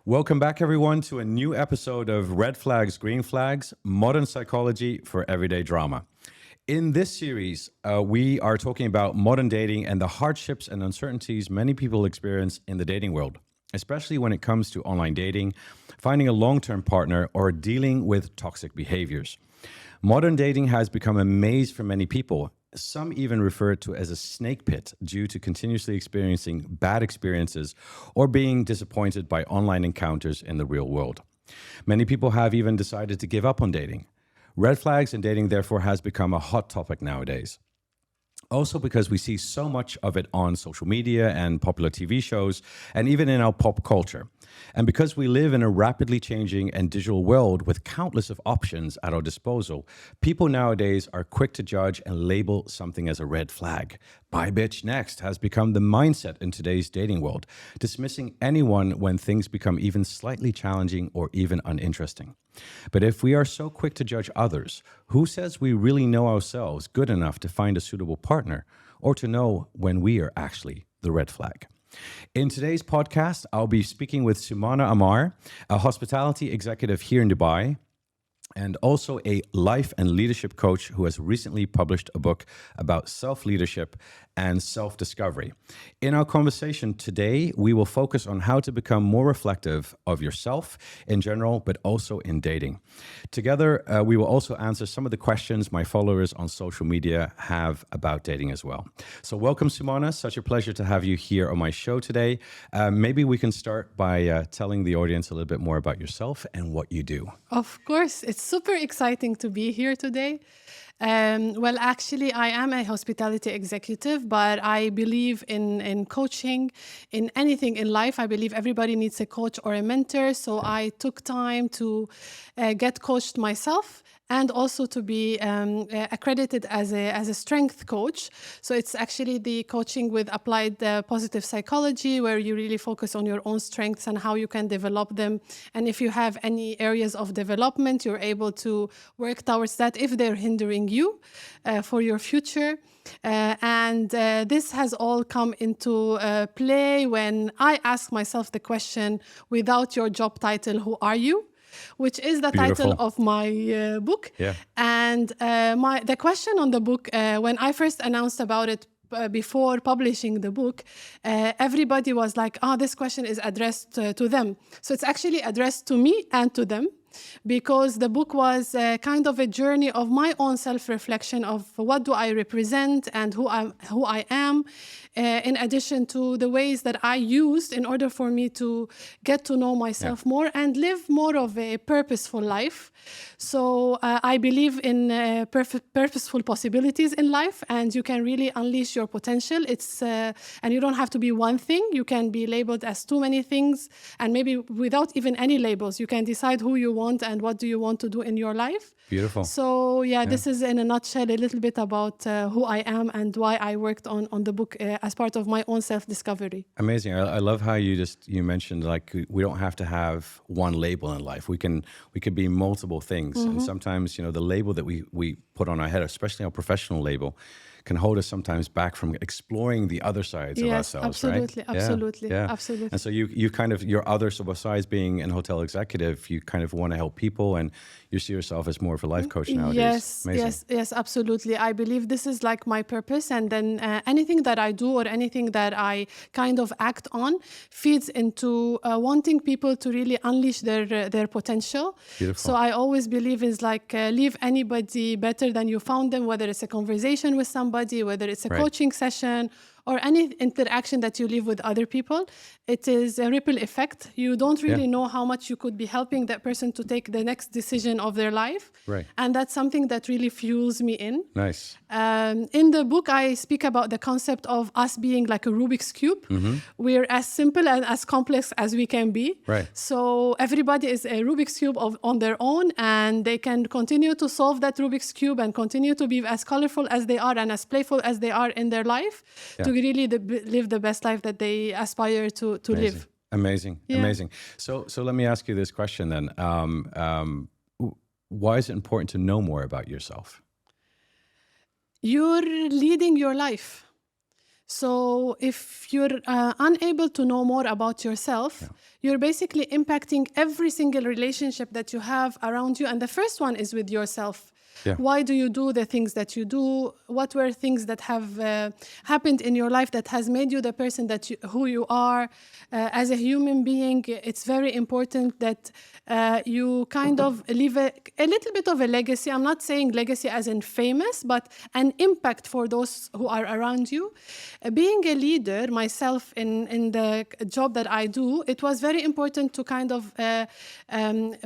Welcome back, everyone, to a new episode of Red Flags, Green Flags, Modern Psychology for Everyday Drama. In this series, we are talking about modern dating and the hardships and uncertainties many people experience in the dating world, especially when it comes to online dating, finding a long-term partner, or dealing with toxic behaviors. Modern dating has become a maze for many people. Some even refer to it as a snake pit due to continuously experiencing bad experiences or being disappointed by online encounters in the real world. Many people have even decided to give up on dating. Red flags in dating, therefore, has become a hot topic nowadays. Also because we see so much of it on social media and popular TV shows, and even in our pop culture. And because we live in a rapidly changing and digital world with countless of options at our disposal, people nowadays are quick to judge and label something as a red flag. Bye bitch next has become the mindset in today's dating world, dismissing anyone when things become even slightly challenging or even uninteresting. But if we are so quick to judge others, who says we really know ourselves good enough to find a suitable partner or to know when we are actually the red flag? In today's podcast, I'll be speaking with Soumana Ammar, a hospitality executive here in Dubai, and also a life and leadership coach who has recently published a book about self-leadership and self-discovery. In our conversation today, we will focus on how to become more reflective of yourself in general, but also in dating. Together, we will also answer some of the questions my followers on social media have about dating as well. So welcome, Soumana. Such a pleasure to have you here on my show today. Maybe we can start by telling the audience a little bit more about yourself and what you do. Of course, it's super exciting to be here today. Well, actually, I am a hospitality executive, but I believe in coaching, in anything in life. I believe everybody needs a coach or a mentor. So I took time to get coached myself and also to be accredited as a strength coach. So it's actually the coaching with applied positive psychology, where you really focus on your own strengths and how you can develop them. And if you have any areas of development, you're able to work towards that if they're hindering you for your future. And this has all come into play when I ask myself the question, without your job title, who are you? Which is the Beautiful. title of my book. Yeah. And the question on the book, when I first announced about it before publishing the book, everybody was like, this question is addressed to them. So it's actually addressed to me and to them, because the book was kind of a journey of my own self-reflection of what do I represent and who I am, in addition to the ways that I used in order for me to get to know myself more and live more of a purposeful life. So I believe in purposeful possibilities in life, and you can really unleash your potential. And you don't have to be one thing. You can be labeled as too many things, and maybe without even any labels, you can decide who you want and what do you want to do in your life. Beautiful. So this is in a nutshell a little bit about who I am and why I worked on the book as part of my own self-discovery. Amazing. I love how you mentioned, like, we don't have to have one label in life. We can be multiple things. And sometimes, the label that we put on our head, especially our professional label, can hold us sometimes back from exploring the other sides of ourselves, absolutely, right? absolutely, Yeah. absolutely. And so you kind of, your other, so besides being an hotel executive, you kind of want to help people, and you see yourself as more of a life coach nowadays. Yes, absolutely. I believe this is like my purpose, and then anything that I do or anything that I kind of act on feeds into wanting people to really unleash their potential. Beautiful. So I always believe is like leave anybody better than you found them, whether it's a conversation with somebody, whether it's a coaching session or any interaction that you live with other people. It is a ripple effect. You don't really know how much you could be helping that person to take the next decision of their life. Right. And that's something that really fuels me in. Nice. In the book, I speak about the concept of us being like a Rubik's Cube. We're as simple and as complex as we can be. Right. So everybody is a Rubik's Cube on their own, and they can continue to solve that Rubik's Cube and continue to be as colorful as they are and as playful as they are in their life to really live the best life that they aspire to live. Amazing. So let me ask you this question then. Why is it important to know more about yourself? You're leading your life. So if you're unable to know more about yourself, you're basically impacting every single relationship that you have around you. And the first one is with yourself. Yeah. Why do you do the things that you do? What were things that have happened in your life that has made you the person that who you are? As a human being, it's very important that you kind of leave a little bit of a legacy. I'm not saying legacy as in famous, but an impact for those who are around you. Being a leader myself in the job that I do, it was very important to kind of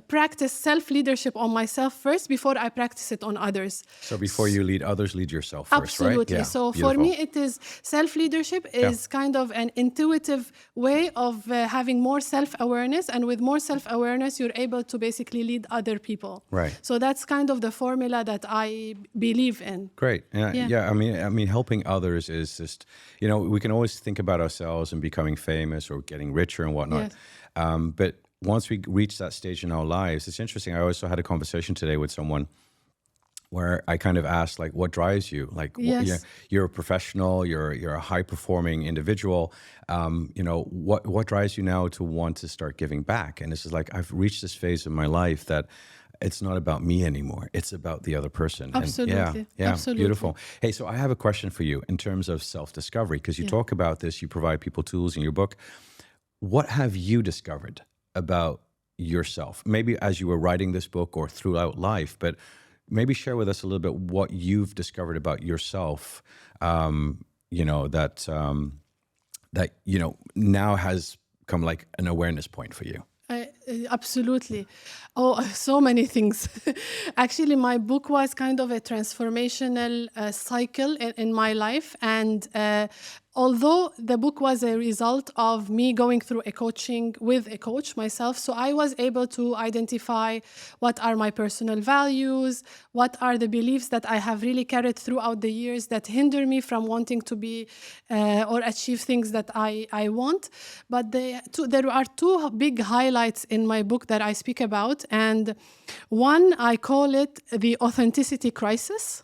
practice self-leadership on myself first before I practice it on others. So before you lead others, lead yourself first, Absolutely. right? Yeah, So beautiful. for me, it is self-leadership is kind of an intuitive way of having more self-awareness. And with more self-awareness, you're able to basically lead other people. Right. So that's kind of the formula that I believe in. Great. Yeah. I mean, helping others is just, we can always think about ourselves and becoming famous or getting richer and whatnot. Yes. But once we reach that stage in our lives, it's interesting. I also had a conversation today with someone where I kind of asked, like, what drives you? Like, Yes. you're a professional, you're a high performing individual. What drives you now to want to start giving back? And this is like, I've reached this phase in my life that it's not about me anymore. It's about the other person. Absolutely. And yeah, Absolutely. beautiful. Hey, so I have a question for you in terms of self-discovery, because you talk about this, you provide people tools in your book. What have you discovered about yourself? Maybe as you were writing this book or throughout life, but maybe share with us a little bit what you've discovered about yourself, that now has come like an awareness point for you. Absolutely. Oh, so many things. Actually, my book was kind of a transformational cycle in my life. And although the book was a result of me going through a coaching with a coach myself, so I was able to identify what are my personal values, what are the beliefs that I have really carried throughout the years that hinder me from wanting to be or achieve things that I want. But there are two big highlights in my book that I speak about. And one, I call it the authenticity crisis.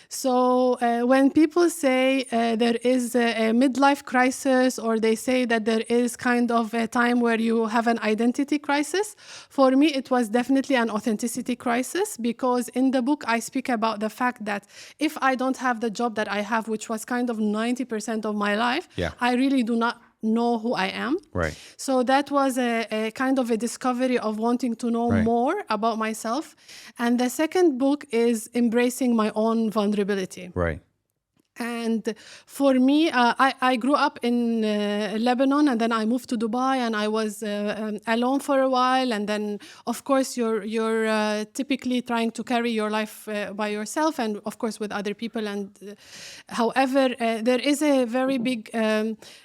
So when people say there is a midlife crisis, or they say that there is kind of a time where you have an identity crisis, for me it was definitely an authenticity crisis, because in the book I speak about the fact that if I don't have the job that I have, which was kind of 90% of my life, I really do not know who I am. Right. So that was a kind of a discovery of wanting to know more about myself. And the second book is embracing my own vulnerability. Right. And for me, I grew up in Lebanon, and then I moved to Dubai, and I was alone for a while. And then, of course, you're typically trying to carry your life by yourself, and of course with other people. And however, there is a very big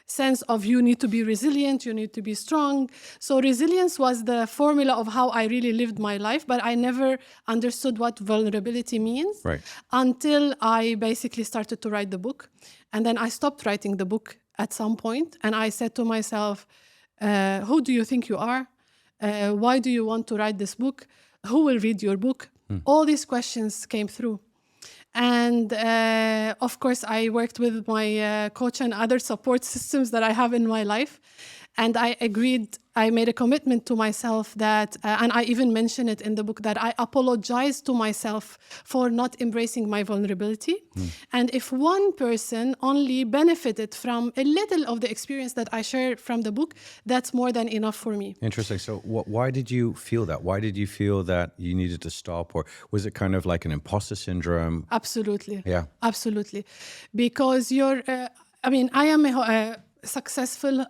sense of you need to be resilient, you need to be strong. So resilience was the formula of how I really lived my life, but I never understood what vulnerability means until I basically started to write the book. And then I stopped writing the book at some point, and I said to myself, who do you think you are? Why do you want to write this book? Who will read your book? All these questions came through. And of course, I worked with my coach and other support systems that I have in my life. And I agreed, I made a commitment to myself that, and I even mention it in the book, that I apologize to myself for not embracing my vulnerability. And if one person only benefited from a little of the experience that I shared from the book, that's more than enough for me. Interesting. So why did you feel that? Why did you feel that you needed to stop? Or was it kind of like an imposter syndrome? Absolutely. Yeah. Absolutely. Because I am a successful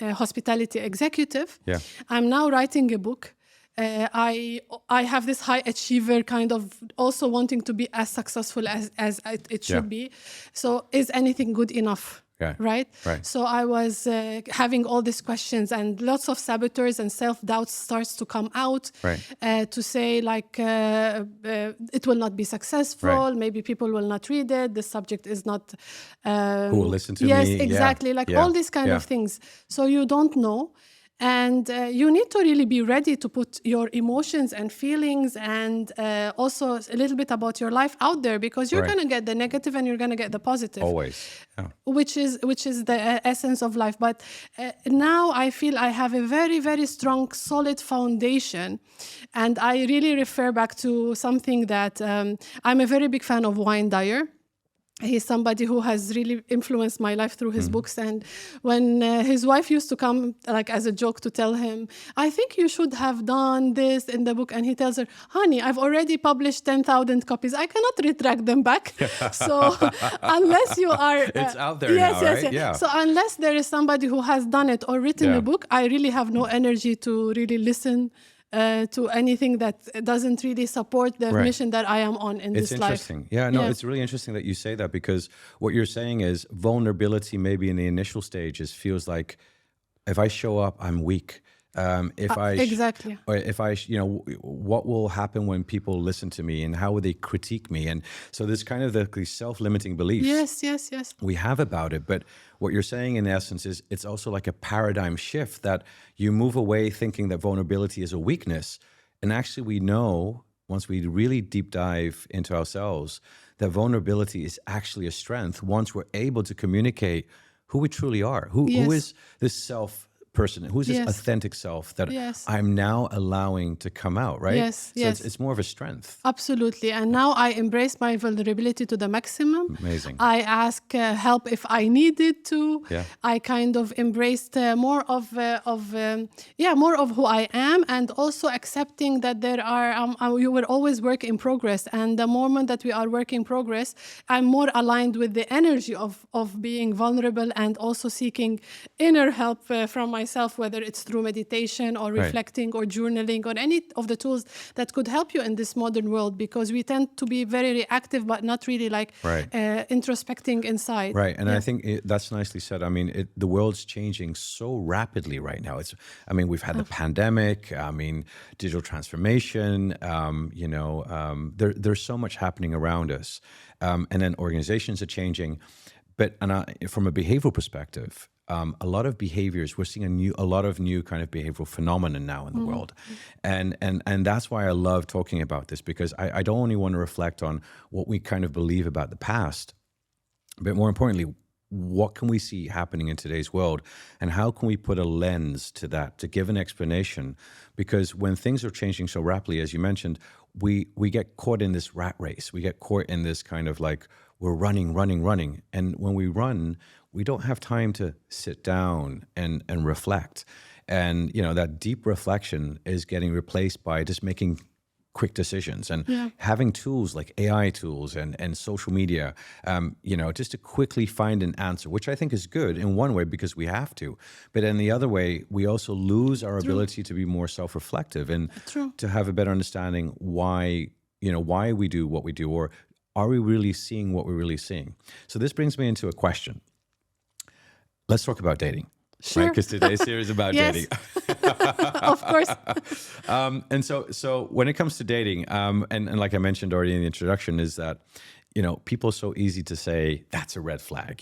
hospitality executive. Yeah. I'm now writing a book. I have this high achiever kind of also wanting to be as successful as it should be. So is anything good enough? Right? So I was having all these questions, and lots of saboteurs and self-doubt starts to come out to say like, it will not be successful. Maybe people will not read it. The subject is not... Who will listen to me? Yes, exactly. Like all these kind of things. So you don't know. And you need to really be ready to put your emotions and feelings and also a little bit about your life out there, because you're Right. going to get the negative and you're going to get the positive. Always. Yeah. Which is the essence of life. But now I feel I have a very, very strong, solid foundation. And I really refer back to something that I'm a very big fan of Wayne Dyer. He's somebody who has really influenced my life through his books. And when his wife used to come, like as a joke, to tell him, I think you should have done this in the book. And he tells her, honey, I've already published 10,000 copies. I cannot retract them back. So unless you are... It's out there now, right? Yeah. So unless there is somebody who has done it or written a book, I really have no energy to really listen to anything that doesn't really support the mission that I am on in this life. It's interesting. Yeah, no, it's really interesting that you say that, because what you're saying is vulnerability maybe in the initial stages feels like if I show up, I'm weak. Exactly. Or if I, what will happen when people listen to me and how will they critique me? And so there's kind of the self-limiting beliefs Yes. we have about it. But what you're saying in essence is it's also like a paradigm shift, that you move away thinking that vulnerability is a weakness. And actually we know, once we really deep dive into ourselves, that vulnerability is actually a strength once we're able to communicate who we truly are. Who is this person, who's this authentic self that I'm now allowing to come out, right? Yes. It's more of a strength. Absolutely. And now I embrace my vulnerability to the maximum. Amazing. I ask help if I needed to. Yeah. I kind of embraced more of who I am, and also accepting that there are you will always work in progress. And the moment that we are work in progress, I'm more aligned with the energy of being vulnerable, and also seeking inner help from myself, whether it's through meditation or reflecting or journaling or any of the tools that could help you in this modern world, because we tend to be very reactive but not really introspecting inside. Right. And I think that's nicely said. I mean, the world's changing so rapidly right now. We've had the pandemic, digital transformation, there's so much happening around us. And then organizations are changing. But from a behavioral perspective, a lot of behaviors, we're seeing a lot of new kind of behavioral phenomenon now in the world. And that's why I love talking about this, because I don't only want to reflect on what we kind of believe about the past, but more importantly, what can we see happening in today's world, and how can we put a lens to that to give an explanation? Because when things are changing so rapidly, as you mentioned, we get caught in this rat race. We get caught in this kind of like, we're running. And when we run, we don't have time to sit down and reflect. And, that deep reflection is getting replaced by just making quick decisions and having tools like AI tools and social media, just to quickly find an answer, which I think is good in one way because we have to. But in the other way, we also lose our ability to be more self-reflective and to have a better understanding why we do what we do, or are we really seeing what we're really seeing? So this brings me into a question. Let's talk about dating. Sure. Right, because today's series is about dating. Of course. And so when it comes to dating, and like I mentioned already in the introduction, is that, people are so easy to say, that's a red flag,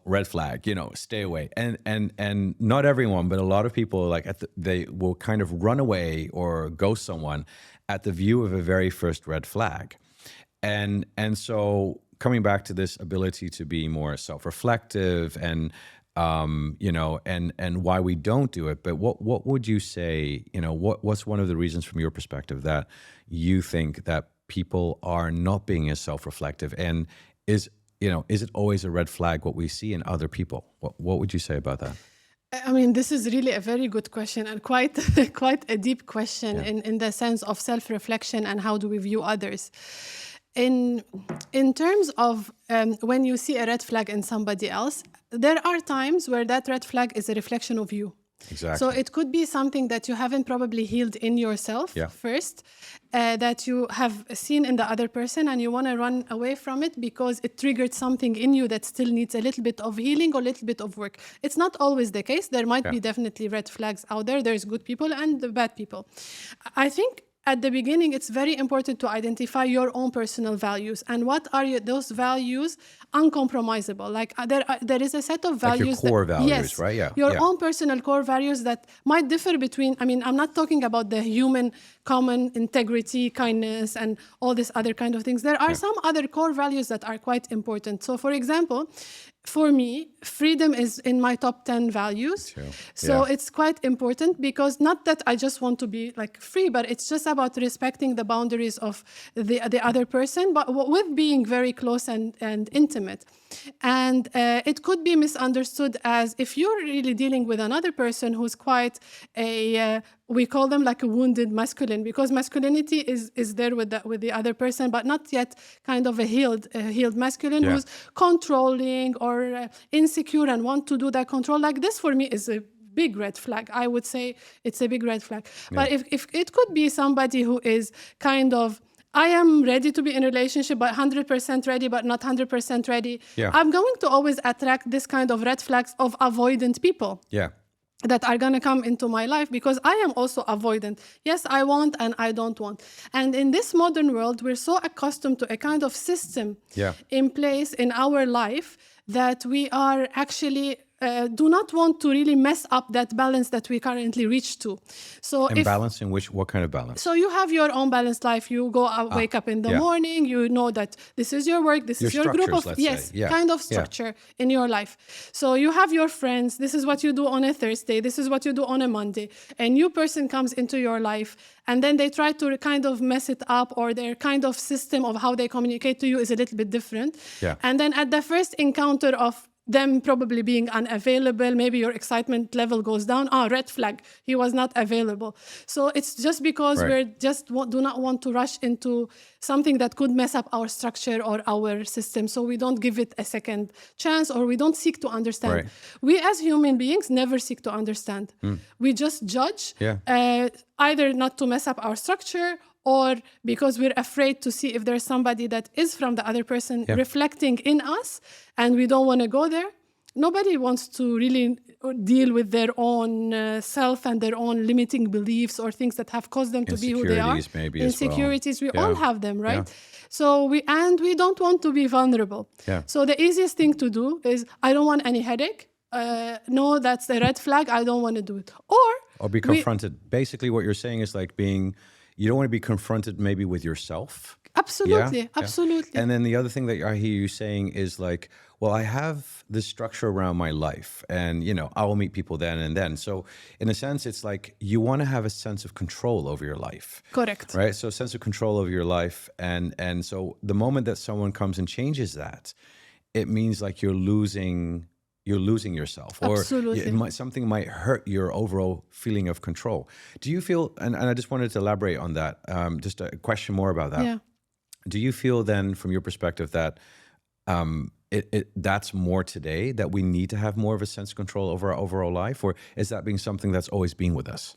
red flag, stay away. And not everyone, but a lot of people, they will kind of run away or ghost someone at the view of a very first red flag. And so coming back to this ability to be more self-reflective and why we don't do it. But what would you say, what's one of the reasons from your perspective that you think that people are not being as self-reflective? And is it always a red flag what we see in other people? What would you say about that? I mean, this is really a very good question, and quite a deep question in the sense of self-reflection and how do we view others. In terms of when you see a red flag in somebody else, there are times where that red flag is a reflection of you. Exactly. So it could be something that you haven't probably healed in yourself first, that you have seen in the other person, and you want to run away from it because it triggered something in you that still needs a little bit of healing or a little bit of work. It's not always the case. There might be definitely red flags out there. There's good people and the bad people. I think at the beginning, it's very important to identify your own personal values and what are those values uncompromisable. Like there is a set of values. Like your core values, yes, right? Yeah. Your own personal core values that might differ between, I mean, I'm not talking about the human common integrity, kindness, and all these other kind of things. There are some other core values that are quite important. So for example, for me, freedom is in my top 10 values. So it's quite important, because not that I just want to be like free, but it's just about respecting the boundaries of the other person, but with being very close and intimate. And it could be misunderstood as if you're really dealing with another person who's quite a we call them like a wounded masculine, because masculinity is there with the other person, but not yet kind of a healed masculine who's controlling or insecure and want to do that control. Like this for me is a big red flag. I would say it's a big red flag. But if it could be somebody who is kind of, I am ready to be in a relationship, but 100% ready, but not 100% ready. I'm going to always attract this kind of red flags of avoidant people. That are going to come into my life, because I am also avoidant. Yes, I want and I don't want. And in this modern world, we're so accustomed to a kind of system in place in our life that we are actually do not want to really mess up that balance that we currently reach to. So balance in what kind of balance? So you have your own balanced life. You go out, wake up in the morning. You know that this is your work. This is your group of kind of structure in your life. So you have your friends. This is what you do on a Thursday. This is what you do on a Monday. A new person comes into your life, and then they try to kind of mess it up, or their kind of system of how they communicate to you is a little bit different. And then at the first encounter of them probably being unavailable, maybe your excitement level goes down. Red flag, he was not available. So it's just because we're just do not want to rush into something that could mess up our structure or our system. So we don't give it a second chance, or we don't seek to understand. We as human beings never seek to understand. We just judge, either not to mess up our structure, or because we're afraid to see if there's somebody that is from the other person reflecting in us, and we don't want to go there. Nobody wants to really deal with their own self and their own limiting beliefs or things that have caused them to be who they are. Maybe insecurities, we all have them, right? So we don't want to be vulnerable. So the easiest thing to do is, I don't want any headache. No, that's the red flag. I don't want to do it. Or be confronted. Basically, what you're saying is like you don't want to be confronted maybe with yourself. Absolutely, absolutely. And then the other thing that I hear you saying is like, well, I have this structure around my life, and I will meet people then and then. So in a sense, it's like you want to have a sense of control over your life. Correct. Right? So a sense of control over your life. And so the moment that someone comes and changes that, it means like you're losing yourself, or something might hurt your overall feeling of control. Do you feel, and I just wanted to elaborate on that, just a question more about that. Do you feel then, from your perspective, that that's more today, that we need to have more of a sense of control over our overall life, or is that being something that's always been with us?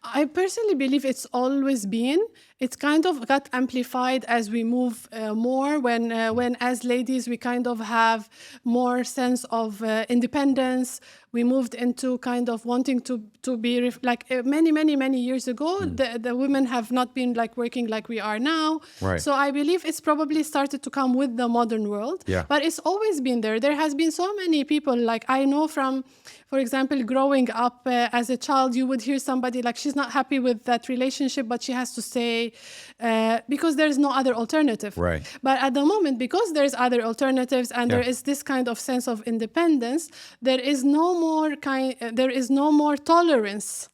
I personally believe it's always been. It's kind of got amplified as we move more, when as ladies we kind of have more sense of independence. We moved into kind of wanting to be like many years ago. The women have not been like working like we are now. So I believe it's probably started to come with the modern world. But it's always been there. There has been so many people, like I know from, for example, growing up as a child, you would hear somebody like, she's not happy with that relationship, but she has to stay because there's no other alternative. But at the moment, because there's other alternatives and there is this kind of sense of independence, there is no more tolerance.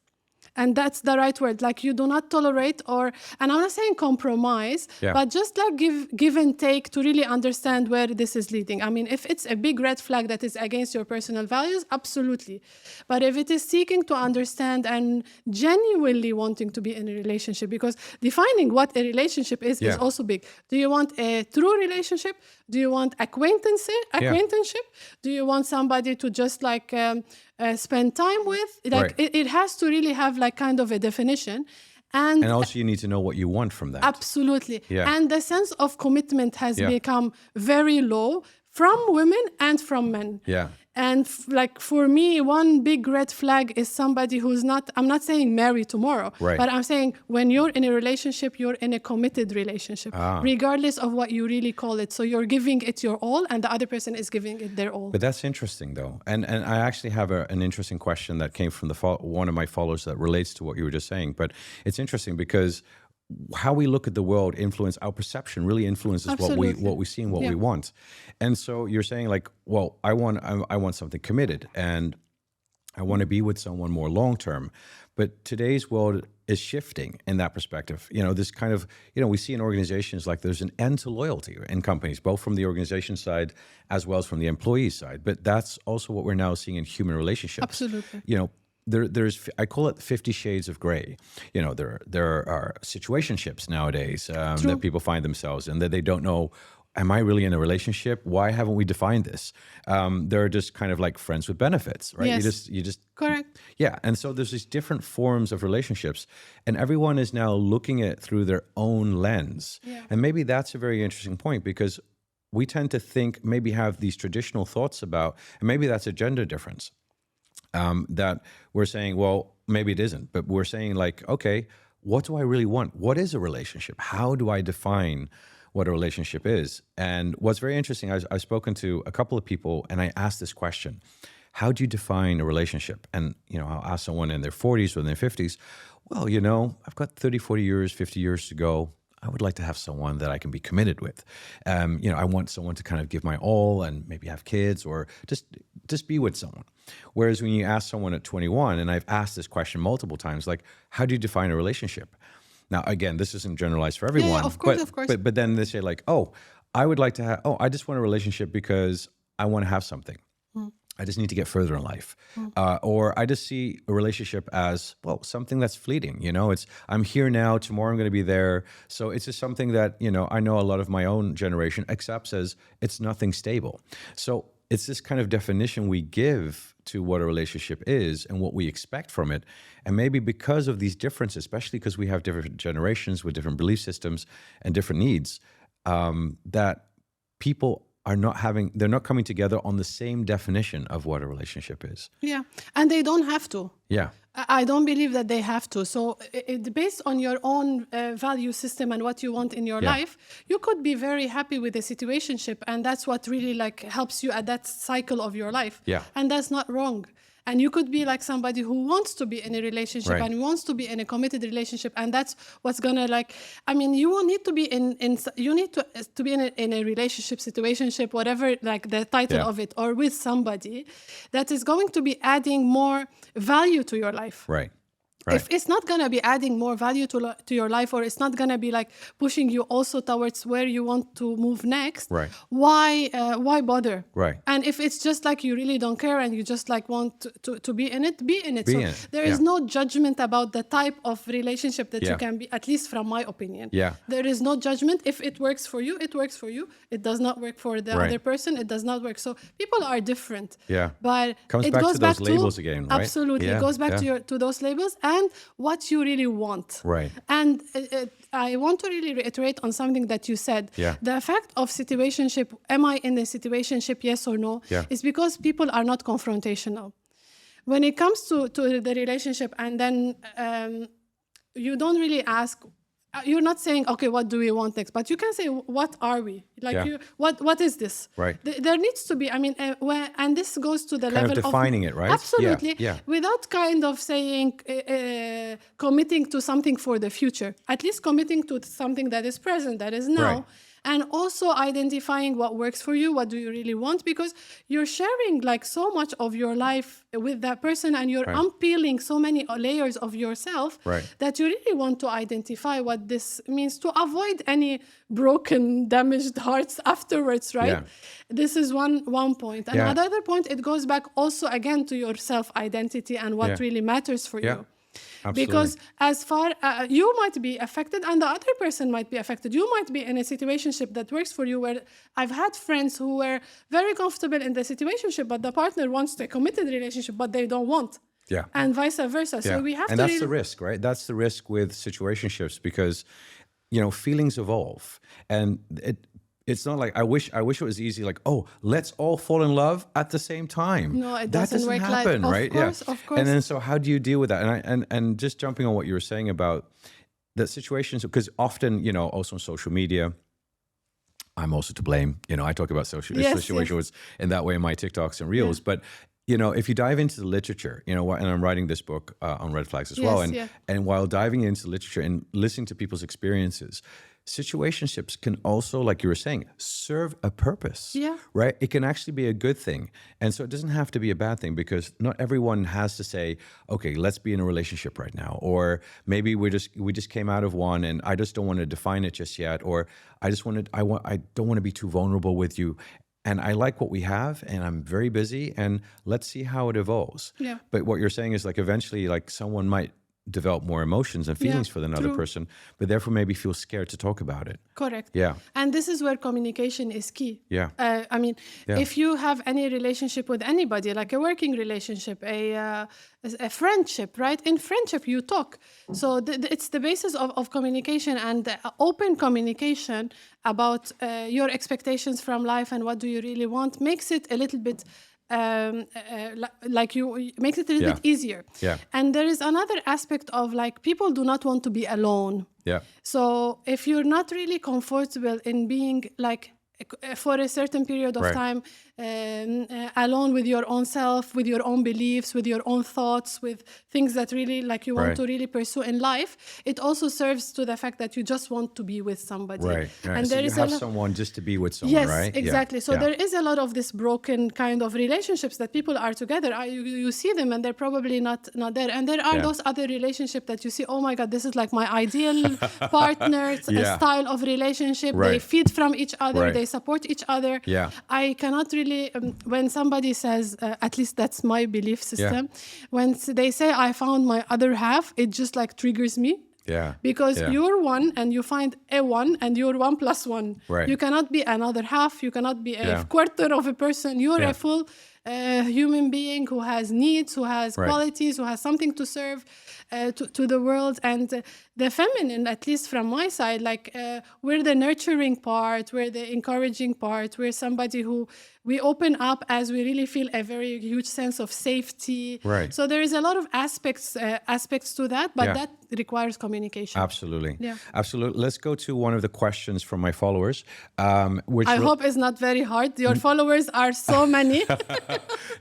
And that's the right word. Like, you do not tolerate, and I'm not saying compromise, but just like give and take to really understand where this is leading. I mean, if it's a big red flag that is against your personal values, absolutely. But if it is seeking to understand and genuinely wanting to be in a relationship, because defining what a relationship is also big. Do you want a true relationship? Do you want acquaintanceship? Do you want somebody to just like spend time with? Like it has to really have like kind of a definition. And also you need to know what you want from that. Absolutely. And the sense of commitment has become very low from women and from men. And like for me, one big red flag is somebody who's not, I'm not saying marry tomorrow, Right. but I'm saying when you're in a relationship, you're in a committed relationship, regardless of what you really call it. So you're giving it your all and the other person is giving it their all. But that's interesting, though. And I actually have an interesting question that came from one of my followers that relates to what you were just saying. But it's interesting because how we look at the world our perception really influences Absolutely. what we see and what we want. And so you're saying like, well, I want something committed and I want to be with someone more long term. But today's world is shifting in that perspective. You know, this kind of, you know, we see in organizations like there's an end to loyalty in companies, both from the organization side as well as from the employee side. But that's also what we're now seeing in human relationships. Absolutely. You know, there's I call it 50 shades of gray. You know, there are situationships nowadays that people find themselves in that they don't know, am I really in a relationship? Why haven't we defined this? They're just kind of like friends with benefits, right? Yes. You just Correct. Yeah, and so there's these different forms of relationships, and everyone is now looking at it through their own lens. Yeah. And maybe that's a very interesting point because we tend to think, maybe have these traditional thoughts about, and maybe that's a gender difference. That we're saying, well, maybe it isn't, but we're saying like, okay, what do I really want? What is a relationship? How do I define what a relationship is? And what's very interesting, I've spoken to a couple of people and I asked this question, how do you define a relationship? And, you know, I'll ask someone in their 40s or in their 50s, well, you know, I've got 30, 40 years, 50 years to go. I would like to have someone that I can be committed with. You know, I want someone to kind of give my all and maybe have kids or just be with someone. Whereas when you ask someone at 21, and I've asked this question multiple times, like, how do you define a relationship? Now, again, this isn't generalized for everyone. Yeah, of course, of course. But then they say like, oh, I would like to have, I just want a relationship because I want to have something. I just need to get further in life. Or I just see a relationship as, well, something that's fleeting. You know, I'm here now, tomorrow I'm going to be there. So it's just something that, you know, I know a lot of my own generation accepts as it's nothing stable. So it's this kind of definition we give to what a relationship is and what we expect from it. And maybe because of these differences, especially because we have different generations with different belief systems and different needs, that people they're not coming together on the same definition of what a relationship is. Yeah. And they don't have to. Yeah. I don't believe that they have to. So it based on your own value system and what you want in your life, you could be very happy with the situationship. And that's what really like helps you at that cycle of your life. Yeah. And that's not wrong. And you could be like somebody who wants to be in a relationship Right. and wants to be in a committed relationship. And that's what's gonna like, I mean, you will need to be you need to be in a relationship, situationship, whatever, like the title of it, or with somebody that is going to be adding more value to your life. Right. If it's not going to be adding more value to your life, or it's not going to be like pushing you also towards where you want to move next, Right. Why bother? Right. And if it's just like you really don't care and you just like want to be in it, be in it. Be so in it, there is yeah. no judgment about the type of relationship that Yeah. you can be, at least from my opinion. Yeah. There is no judgment. If it works for you, it works for you. It does not work for the Right. other person. It does not work. So people are different. Yeah. But Comes it back goes to back those labels again, right? Absolutely. Yeah, It goes back yeah. to those labels and what you really want. Right. And I want to really reiterate on something that you said. Yeah. The fact of situationship, am I in a situationship, yes or no, Yeah. is because people are not confrontational. When it comes to the relationship and then you don't really ask, you're not saying, okay, what do we want next? But you can say, what are we? Like, Yeah. what is this? Right. There needs to be, I mean, and this goes to the Kind level of defining it, right? Absolutely. Yeah. Without kind of saying, committing to something for the future, at least committing to something that is present, that is now. Right. And also identifying what works for you, what do you really want, because you're sharing like so much of your life with that person and you're unpeeling so many layers of yourself Right. that you really want to identify what this means to avoid any broken, damaged hearts afterwards, right? Yeah. This is one point. And Yeah. another point, it goes back also again to your self-identity and what Yeah. really matters for Yeah. you. Absolutely. Because as far you might be affected and the other person might be affected. You might be in a situationship that works for you, where I've had friends who were very comfortable in the situationship, but the partner wants a committed relationship, but they don't want. Yeah. And vice versa. So we have and to that's the risk, right? That's the risk with situationships because, you know, feelings evolve, and It's not like I wish it was easy. Like, oh, let's all fall in love at the same time. No, it that doesn't work like- happen, of right? course, yeah. of course. And then so how do you deal with that? And just jumping on what you were saying about that situations, because often, you know, also on social media, I'm also to blame. You know, I talk about situations in that way in my TikToks and Reels. But, you know, if you dive into the literature, you know, and I'm writing this book on red flags as well. And while diving into literature and listening to people's experiences, situationships can also, like you were saying, serve a purpose, right? It can actually be a good thing. And so it doesn't have to be a bad thing, because not everyone has to say, okay, let's be in a relationship right now. Or maybe we just came out of one and I just don't want to define it just yet. Or I don't want to be too vulnerable with you. And I like what we have, and I'm very busy, and let's see how it evolves. Yeah. But what you're saying is, like, eventually, like, someone might develop more emotions and feelings for another person, but therefore maybe feel scared to talk about it. Correct. Yeah. And this is where communication is key. Yeah. I mean, if you have any relationship with anybody, like a working relationship, a friendship, right? In friendship, you talk. So it's the basis of communication, and open communication about your expectations from life and what do you really want makes it a little bit makes it a little bit easier. Yeah. And there is another aspect of, like, people do not want to be alone. Yeah. So if you're not really comfortable in being, like, for a certain period of time alone with your own self, with your own beliefs, with your own thoughts, with things that really, like, you want to really pursue in life, it also serves to the fact that you just want to be with somebody. Right. And so there you is have someone just to be with someone, right? Yes, exactly. So there is a lot of this broken kind of relationships that people are together. You see them and they're probably not there. And there are those other relationships that you see, oh my God, this is like my ideal partner, a style of relationship. They feed from each other. They support each other. Yeah. I cannot really, when somebody says, at least that's my belief system, when they say I found my other half, it just, like, triggers me. Yeah. Because you're one and you find a one and you're 1 + 1. Right. You cannot be another half. You cannot be a quarter of a person. You're a full human being who has needs, who has qualities, who has something to serve to the world. And the feminine, at least from my side, like, we're the nurturing part, we're the encouraging part, we're somebody who we open up as we really feel a very huge sense of safety. Right. So there is a lot of aspects to that, but that requires communication. Absolutely. Yeah. Absolutely. Let's go to one of the questions from my followers, which I hope it's not very hard. Your followers are so many.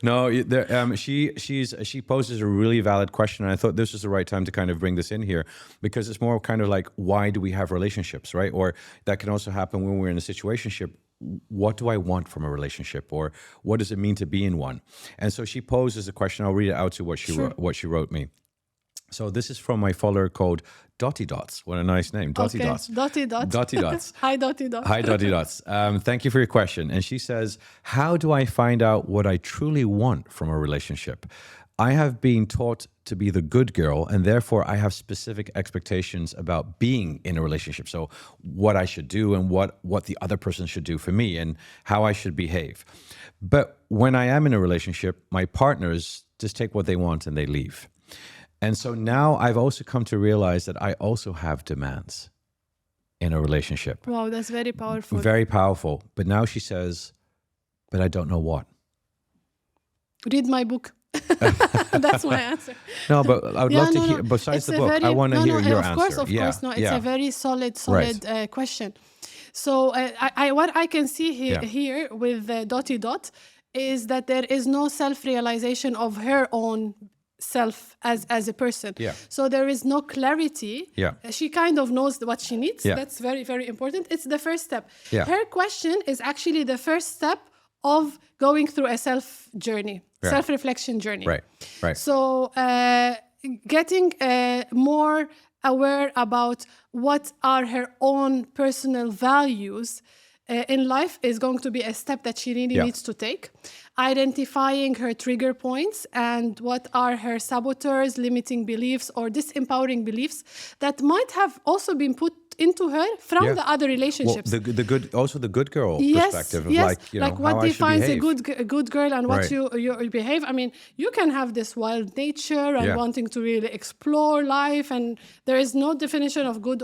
No, she poses a really valid question, and I thought this was the right time to kind of bring this in here, because it's more kind of like, why do we have relationships, right? Or that can also happen when we're in a situationship. What do I want from a relationship, or what does it mean to be in one? And so she poses a question. I'll read it out to what she wrote me. So this is from my follower called Dotty Dots. What a nice name, Dotty Dots. Dotty Dots. Dotty Dots. Hi, Dotty Dots. Hi, Dotty Dots. Thank you for your question. And she says, how do I find out what I truly want from a relationship? I have been taught to be the good girl, and therefore I have specific expectations about being in a relationship. So what I should do and what the other person should do for me and how I should behave. But when I am in a relationship, my partners just take what they want and they leave. And so now I've also come to realize that I also have demands in a relationship. Wow, that's very powerful. Very powerful. But now she says, but I don't know what. Read my book. That's my answer. No, but I would love to hear, besides the book, I want to hear your answer. Of course. No, it's a very solid question. So what I can see here with Dotty Dot is that there is no self-realization of her own self as a person. So there is no clarity. She kind of knows what she needs. That's very, very important. It's the first step. Her question is actually the first step of going through a self-journey, self-reflection journey. Right. So getting more aware about what are her own personal values in life is going to be a step that she really needs to take. Identifying her trigger points and what are her saboteurs, limiting beliefs, or disempowering beliefs that might have also been put into her from Yeah. the other Well, relationships. the good, also the good girl Yes, perspective of yes. like, you know, Like what how I should defines a behave. good girl and what Right. you behave. I mean, you can have this wild nature and Yeah. wanting to really explore life, and there is no definition of good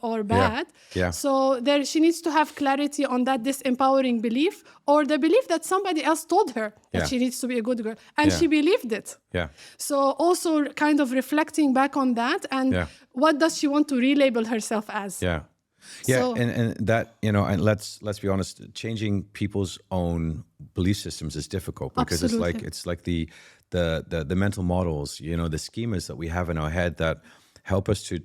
or bad. Yeah. So there, she needs to have clarity on that disempowering belief, or the belief that somebody else told her that Yeah. she needs to be a good girl, and Yeah. she believed it. Yeah. So also kind of reflecting back on that, and Yeah. what does she want to relabel herself as? Yeah. Yeah, So- and that, you know, and let's be honest, changing people's own belief systems is difficult because Absolutely. it's like the mental models, you know, the schemas that we have in our head that help us to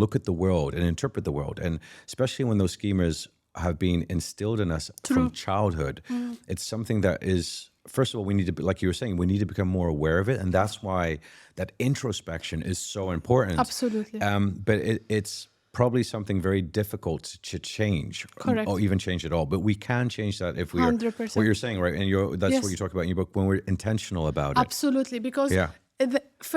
look at the world and interpret the world, and especially when those schemas have been instilled in us from childhood, it's something that is, first of all, we need to be, like you were saying, we need to become more aware of it, and that's why that introspection is so important. Absolutely. But it's probably something very difficult to change, Correct. or even change at all. But we can change that if we are 100%. what you're saying, right? And that's Yes. what you talk about in your book, when we're intentional about it. Absolutely, because Yeah.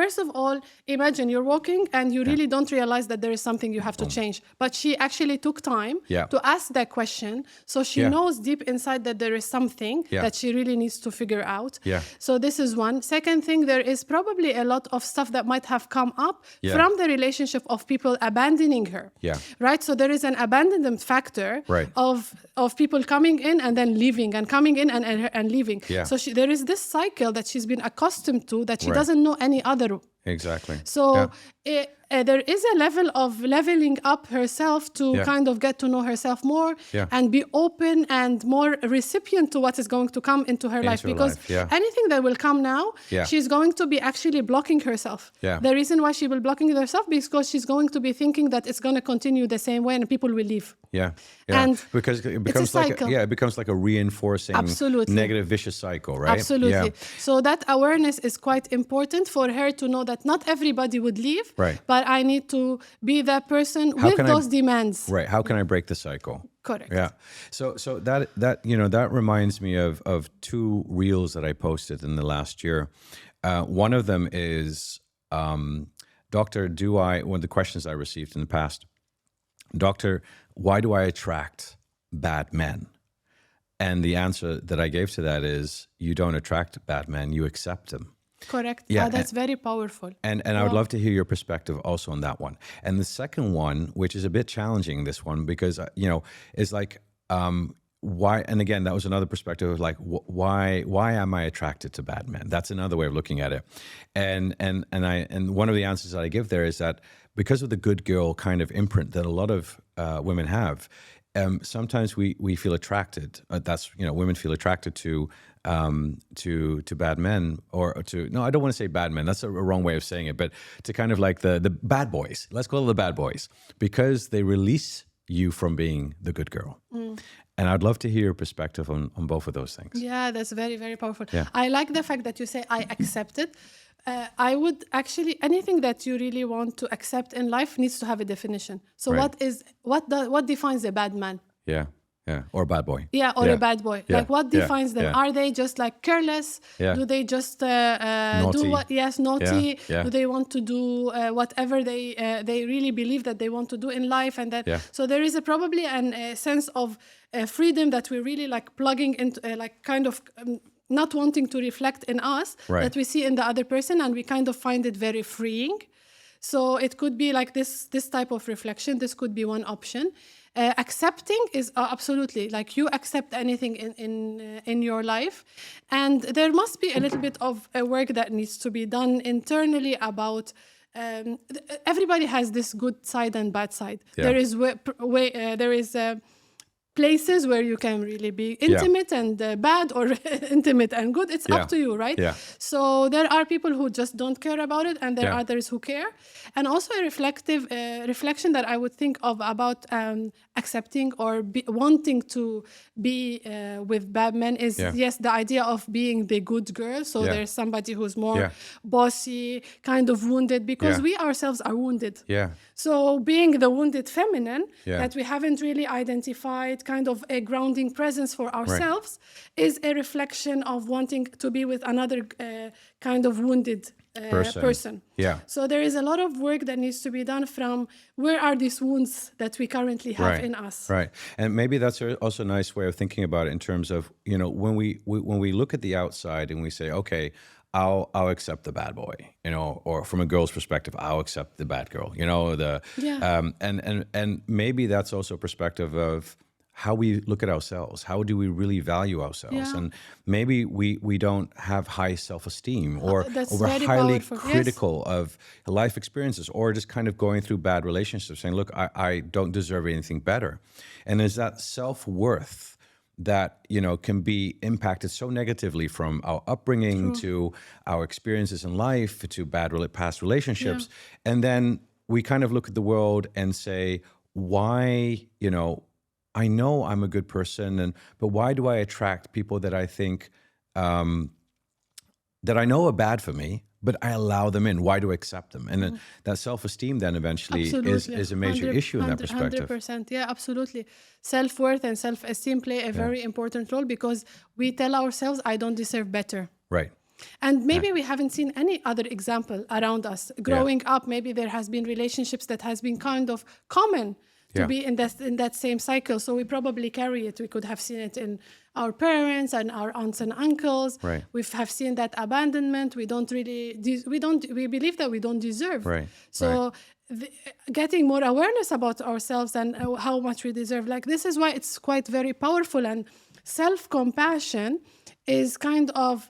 first of all, imagine you're walking and you really don't realize that there is something you have to change. But she actually took time Yeah. to ask that question. So she Yeah. knows deep inside that there is something Yeah. that she really needs to figure out. Yeah. So this is one. Second thing, there is probably a lot of stuff that might have come up Yeah. from the relationship of people abandoning her. Yeah. Right? So there is an abandonment factor Right. of people coming in and then leaving, and coming in and leaving. Yeah. So there is this cycle that she's been accustomed to that she Right. doesn't know any other. Exactly. So Yeah. there is a level of leveling up herself to Yeah. kind of get to know herself more Yeah. and be open and more recipient to what is going to come into her life. Into her Because life, yeah. anything that will come now, Yeah. she's going to be actually blocking herself. Yeah. The reason why she will blocking herself because she's going to be thinking that it's going to continue the same way and people will leave. Yeah. Yeah. And because it becomes cycle. it becomes like a reinforcing Absolutely. negative vicious cycle, right? Absolutely. Yeah. So that awareness is quite important for her to know that not everybody would leave, Right. but I need to be that person How with can I- those demands. Right. How can I break the cycle? Correct. Yeah. So that you know, that reminds me of two reels that I posted in the last year. One of them is, Doctor, one of the questions I received in the past, Doctor, why do I attract bad men? And the answer that I gave to that is, you don't attract bad men, you accept them. Correct. Yeah, That's very powerful. And I would love to hear your perspective also on that one. And the second one, which is a bit challenging, this one, because, you know, is like, why, and again, that was another perspective of like, why am I attracted to bad men? That's another way of looking at it. And one of the answers that I give there is that because of the good girl kind of imprint that a lot of women have, sometimes we feel attracted. That's, you know, women feel attracted to bad men, or to, no, I don't want to say bad men. That's a wrong way of saying it, but to kind of like the bad boys. Let's call it the bad boys, because they release you from being the good girl. And I'd love to hear your perspective on both of those things. Yeah, that's very, very powerful. Yeah. I like the fact that you say, I accept it. I would actually, anything that you really want to accept in life needs to have a definition. So Right. what defines a bad man? Yeah. Yeah. Or a bad boy. Yeah, or a bad boy. Yeah. Like what Yeah. defines them? Yeah. Are they just like careless? Yeah. Do they just Naughty. do what? Yes, naughty. Yeah. Yeah. Do they want to do whatever they really believe that they want to do in life? And that, Yeah. so there is probably a sense of freedom that we're really like plugging into, like kind of not wanting to reflect in us, Right. that we see in the other person, and we kind of find it very freeing. So it could be like this type of reflection. This could be one option. Accepting is absolutely like you accept anything in your life, and there must be a little bit of work that needs to be done internally about. Everybody has this good side and bad side. Yeah. There is places where you can really be intimate and bad, or intimate and good. It's Yeah. up to you, right? Yeah. So there are people who just don't care about it, and there Yeah. are others who care. And also a reflection that I would think of about accepting or wanting to be with bad men is, Yeah. yes, the idea of being the good girl. So Yeah. there's somebody who's more Yeah. bossy, kind of wounded, because Yeah. we ourselves are wounded. Yeah. So being the wounded feminine, Yeah. that we haven't really identified kind of a grounding presence for ourselves, is a reflection of wanting to be with another kind of wounded person. Yeah. So there is a lot of work that needs to be done from where are these wounds that we currently have in us. Right. And maybe that's also a nice way of thinking about it in terms of, you know, when we look at the outside and we say, okay, I'll accept the bad boy, you know, or from a girl's perspective, I'll accept the bad girl, you know, and maybe that's also a perspective of how we look at ourselves. How do we really value ourselves? Yeah. And maybe we don't have high self-esteem, or we're very highly powerful. critical of life experiences, or just kind of going through bad relationships saying, look, I don't deserve anything better. And is that self-worth that, you know, can be impacted so negatively from our upbringing to our experiences in life to past relationships. And then we kind of look at the world and say, why, you know I'm a good person, but why do I attract people that I think that I know are bad for me, but I allow them in? Why do I accept them? And then that self-esteem then eventually is a major issue in that perspective. 100%. Yeah, absolutely. Self-worth and self-esteem play a very important role because we tell ourselves, I don't deserve better. Right. And maybe we haven't seen any other example around us. Growing up, maybe there has been relationships that has been kind of common to be in that same cycle. So we probably carry it. We could have seen it in our parents and our aunts and uncles. Right. We have seen that abandonment. We believe that we don't deserve. Right. So getting more awareness about ourselves and how much we deserve, like this is why it's quite very powerful. And self-compassion is kind of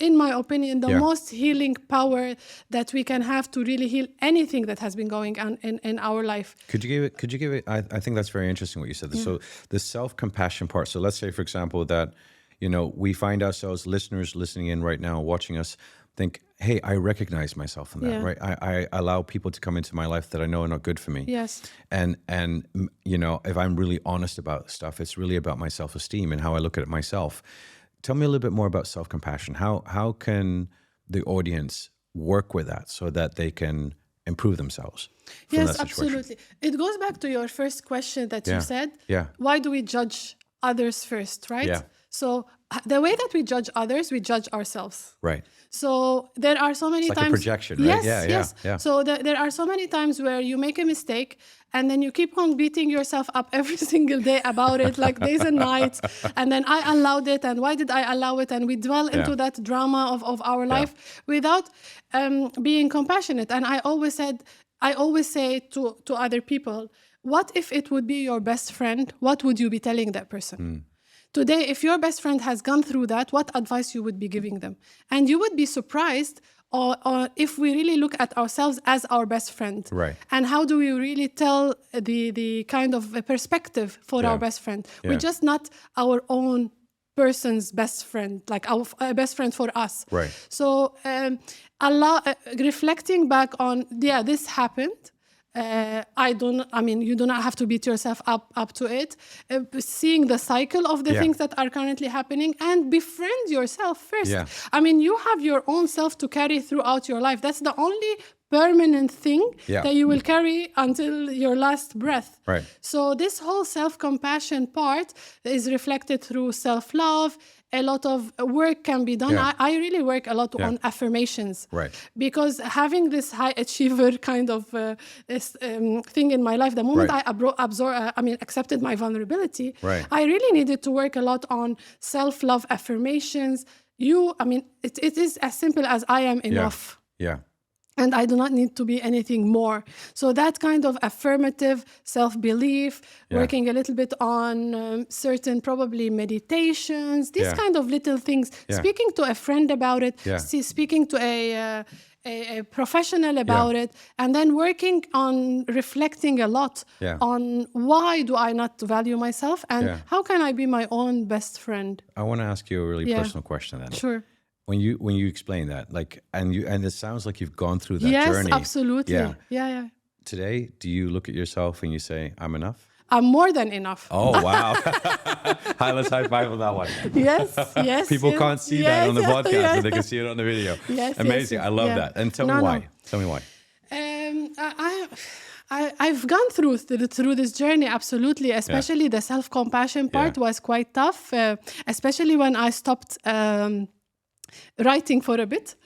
in my opinion, the most healing power that we can have to really heal anything that has been going on in our life. Could you give it? I think that's very interesting what you said. So the self-compassion part. So let's say, for example, that, you know, we find ourselves, listeners listening in right now, watching us, think, hey, I recognize myself in that, right? I allow people to come into my life that I know are not good for me. Yes. And you know, if I'm really honest about stuff, it's really about my self-esteem and how I look at it myself. Tell me a little bit more about self-compassion. How can the audience work with that so that they can improve themselves from that situation? Absolutely. It goes back to your first question that you said. Yeah. Why do we judge others first, right? Yeah. So the way that we judge others, we judge ourselves. Right. So there are so many it's times. Like a projection, right? Yes. So there are so many times where you make a mistake and then you keep on beating yourself up every single day about it, like days and nights. And then I allowed it, and why did I allow it? And we dwell into that drama of our life without being compassionate. And I always say to other people, what if it would be your best friend? What would you be telling that person? Today, if your best friend has gone through that, what advice you would be giving them? And you would be surprised or if we really look at ourselves as our best friend. Right. And how do we really tell the kind of a perspective for our best friend? We're just not our own person's best friend, like our best friend for us. Right. So reflecting back on, this happened. You do not have to beat yourself up to it. Seeing the cycle of the things that are currently happening and befriend yourself first. Yeah. I mean, you have your own self to carry throughout your life. That's the only permanent thing that you will carry until your last breath. Right. So this whole self-compassion part is reflected through self-love. A lot of work can be done. I really work a lot on affirmations. Right. Because having this high achiever kind of thing in my life, the moment I accepted my vulnerability, I really needed to work a lot on self-love affirmations. It is as simple as I am enough. Yeah. And I do not need to be anything more. So that kind of affirmative self-belief, working a little bit on certain probably meditations, these kind of little things, speaking to a friend about it, speaking to a professional about it, and then working on reflecting a lot on why do I not value myself and how can I be my own best friend? I want to ask you a really personal question then. Sure. When you explain that, like, and it sounds like you've gone through that journey. Yes, absolutely. Yeah. Today, do you look at yourself and you say, I'm enough? I'm more than enough. Oh, wow. Let's high five on that one. Yes. People can't see that on the podcast, but they can see it on the video. Amazing. I love that. And tell me why. Tell me why. I've gone through this journey, absolutely. Especially the self-compassion part was quite tough, especially when I stopped writing for a bit.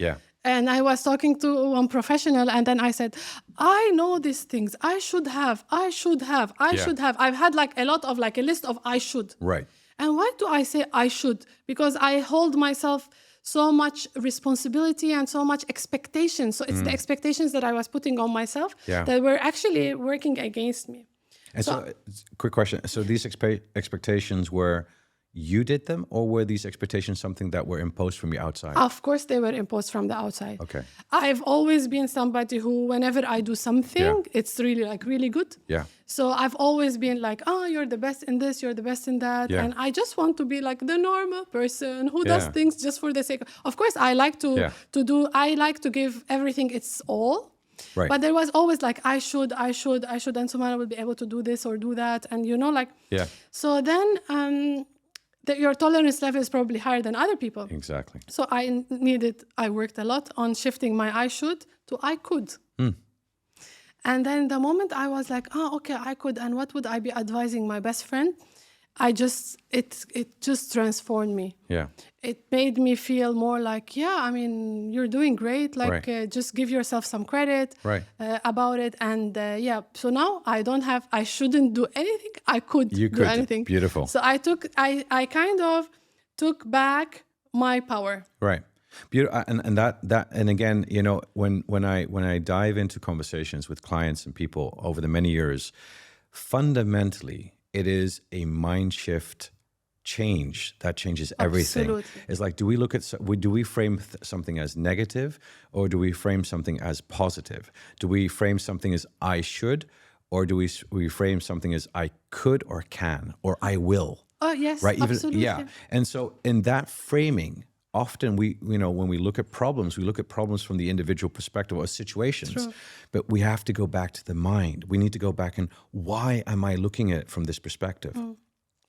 And I was talking to one professional, and then I said, I know these things. I should have. I've had like a lot of like a list of I should. Right. And why do I say I should? Because I hold myself so much responsibility and so much expectations. So it's the expectations that I was putting on myself that were actually working against me. And so quick question. So these expectations were, you did them, or were these expectations something that were imposed from the outside? Of course, they were imposed from the outside. Okay. I've always been somebody who, whenever I do something, it's really like really good. Yeah. So I've always been like, oh, you're the best in this, you're the best in that. Yeah. And I just want to be like the normal person who does things just for the sake of course, I like I like to give everything its all. Right. But there was always like, I should, and Soumana will be able to do this or do that. And So then, your tolerance level is probably higher than other people. Exactly. So I worked a lot on shifting my I should to I could. And then the moment I was like, oh, okay, I could, and what would I be advising my best friend? It just transformed me. Yeah. It made me feel more like, you're doing great. Like, just give yourself some credit about it. And so now I shouldn't do anything. I could do anything. Beautiful. So I kind of took back my power. Right. Beautiful. And again, when I dive into conversations with clients and people over the many years, fundamentally, it is a mind shift change that changes everything. Absolutely. It's like, do we frame something as negative, or do we frame something as positive? Do we frame something as I should, or do we frame something as I could or can or I will? Oh yes, right? absolutely. And so in that framing, often when we look at problems, we look at problems from the individual perspective or situations. True. But we have to go back to the mind. We need to go back and, why am I looking at it from this perspective?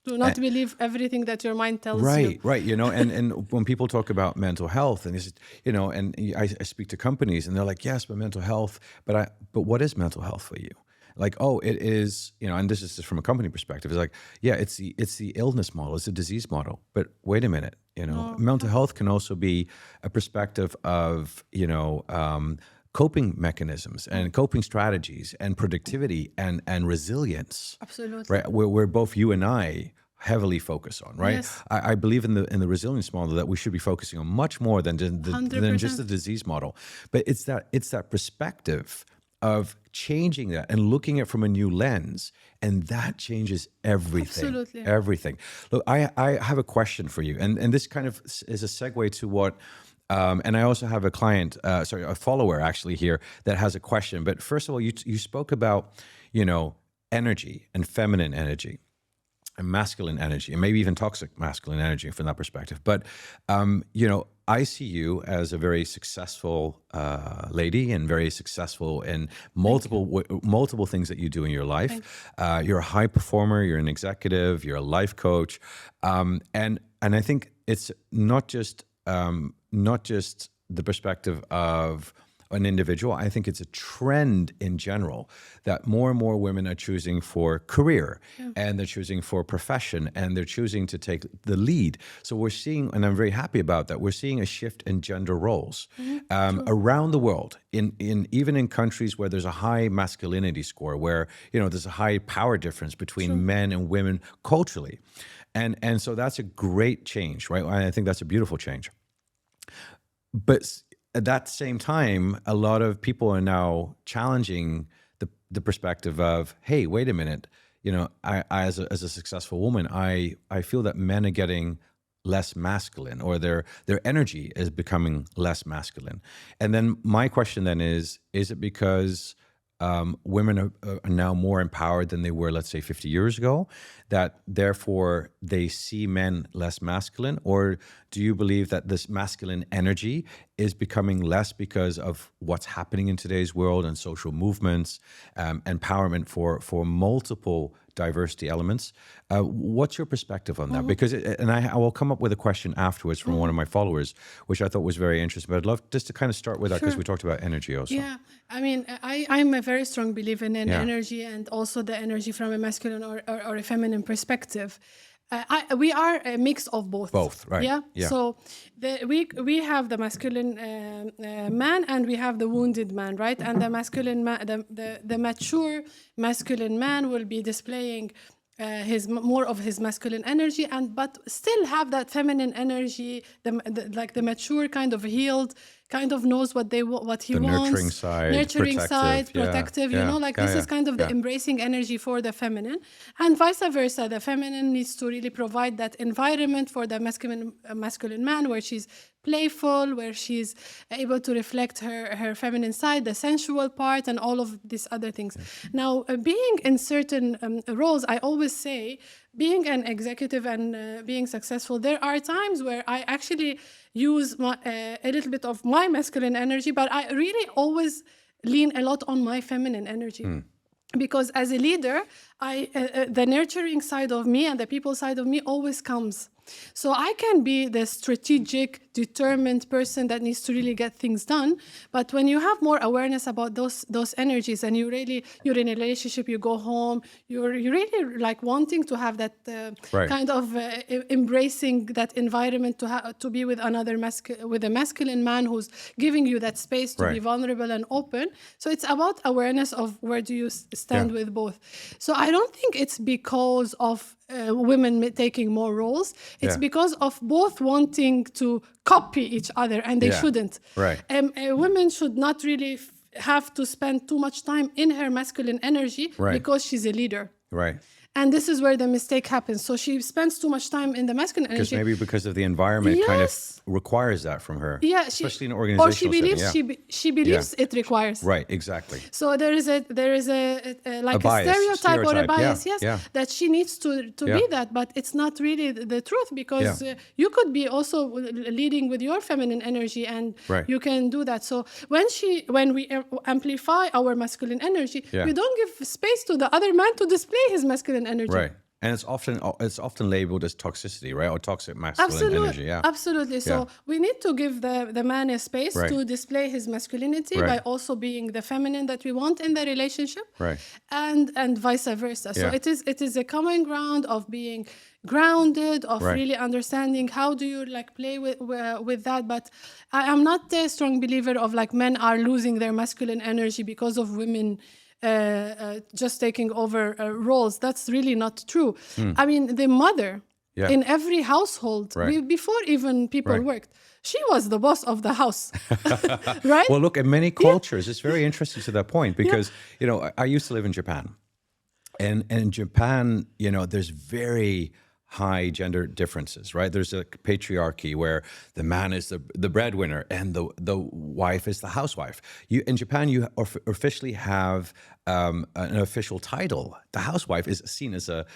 Do not believe everything that your mind tells you. Right. And when people talk about mental health, and and I speak to companies, and they're like, yes, but mental health. But what is mental health for you? Like, oh, it is, and this is just from a company perspective. It's like, it's the illness model, it's the disease model. But wait a minute, mental health can also be a perspective of, coping mechanisms and coping strategies and productivity and resilience. Absolutely. Right, where both you and I heavily focus on, right? Yes. I believe in the resilience model that we should be focusing on much more than just the disease model. But it's that perspective of changing that and looking at it from a new lens, and that changes everything. Absolutely. Everything. Look, I have a question for you, and this kind of is a segue to what, and I also have a client, a follower actually here that has a question. But first of all, you spoke about, energy and feminine energy and masculine energy, and maybe even toxic masculine energy from that perspective. But, I see you as a very successful lady, and very successful in multiple things that you do in your life. You're a high performer. You're an executive. You're a life coach, and I think it's not just the perspective of an individual. I think it's a trend in general that more and more women are choosing for career, and they're choosing for profession, and they're choosing to take the lead. So we're seeing, and I'm very happy about that, we're seeing a shift in gender roles around the world, even in countries where there's a high masculinity score, where there's a high power difference between men and women culturally. And so that's a great change, right? I think that's a beautiful change. But at that same time, a lot of people are now challenging the perspective of, hey, wait a minute, I as a successful woman, I feel that men are getting less masculine, or their energy is becoming less masculine. And then my question then is it because women are now more empowered than they were, let's say, 50 years ago, that therefore they see men less masculine? Or do you believe that this masculine energy is becoming less because of what's happening in today's world and social movements, empowerment for multiple diversity elements? What's your perspective on that? Because, I will come up with a question afterwards from one of my followers, which I thought was very interesting, but I'd love just to kind of start with that, because we talked about energy also. Yeah, I mean, I'm a very strong believer in energy, and also the energy from a masculine or a feminine perspective. We are a mix of both. Both, right. Yeah. Yeah. So we have the masculine man and we have the wounded man, right? And the masculine man, the mature masculine man will be displaying more of his masculine energy, but still have that feminine energy, like the mature kind of healed, kind of knows what he wants. Nurturing side, protective. You know, like this is kind of the embracing energy for the feminine, and vice versa. The feminine needs to really provide that environment for the masculine man, where she's playful, where she's able to reflect her feminine side, the sensual part, and all of these other things. Now, being in certain roles, I always say, being an executive and being successful, there are times where I actually use a little bit of my masculine energy, but I really always lean a lot on my feminine energy. Because as a leader, the nurturing side of me and the people side of me always comes. So I can be the strategic, determined person that needs to really get things done. But when you have more awareness about those energies, and you're in a relationship, you go home, you're really like wanting to have that kind of embracing that environment to be with with a masculine man who's giving you that space to be vulnerable and open. So it's about awareness of where do you stand with both. So I don't think it's because of women taking more roles. It's because of both wanting to copy each other, and they shouldn't. Right. Women should not really have to spend too much time in her masculine energy because she's a leader. Right. And this is where the mistake happens. So she spends too much time in the masculine energy. Because of the environment kind of requires that from her. Yeah, especially in an organizational setting. Or she believes it requires. Right, exactly. So there is a bias, stereotype or a bias, that she needs to be that, but it's not really the truth, because you could be also leading with your feminine energy, and you can do that. So when we amplify our masculine energy, we don't give space to the other man to display his masculine energy. Right. And it's often labeled as toxicity, right? Or toxic masculine energy. Yeah. Absolutely. So we need to give the man a space to display his masculinity by also being the feminine that we want in the relationship. Right. And vice versa. So it is a common ground of being grounded, of really understanding how do you like play with that. But I am not a strong believer of like men are losing their masculine energy because of women just taking over roles. That's really not true. I mean, the mother in every household, before even people worked, she was the boss of the house, right? Well, look, in many cultures, it's very interesting to that point, because, you know, I used to live in Japan. And in Japan, you know, there's very high gender differences, right? There's a patriarchy where the man is the breadwinner and the wife is the housewife. In Japan, you officially have an official title. The housewife is seen as a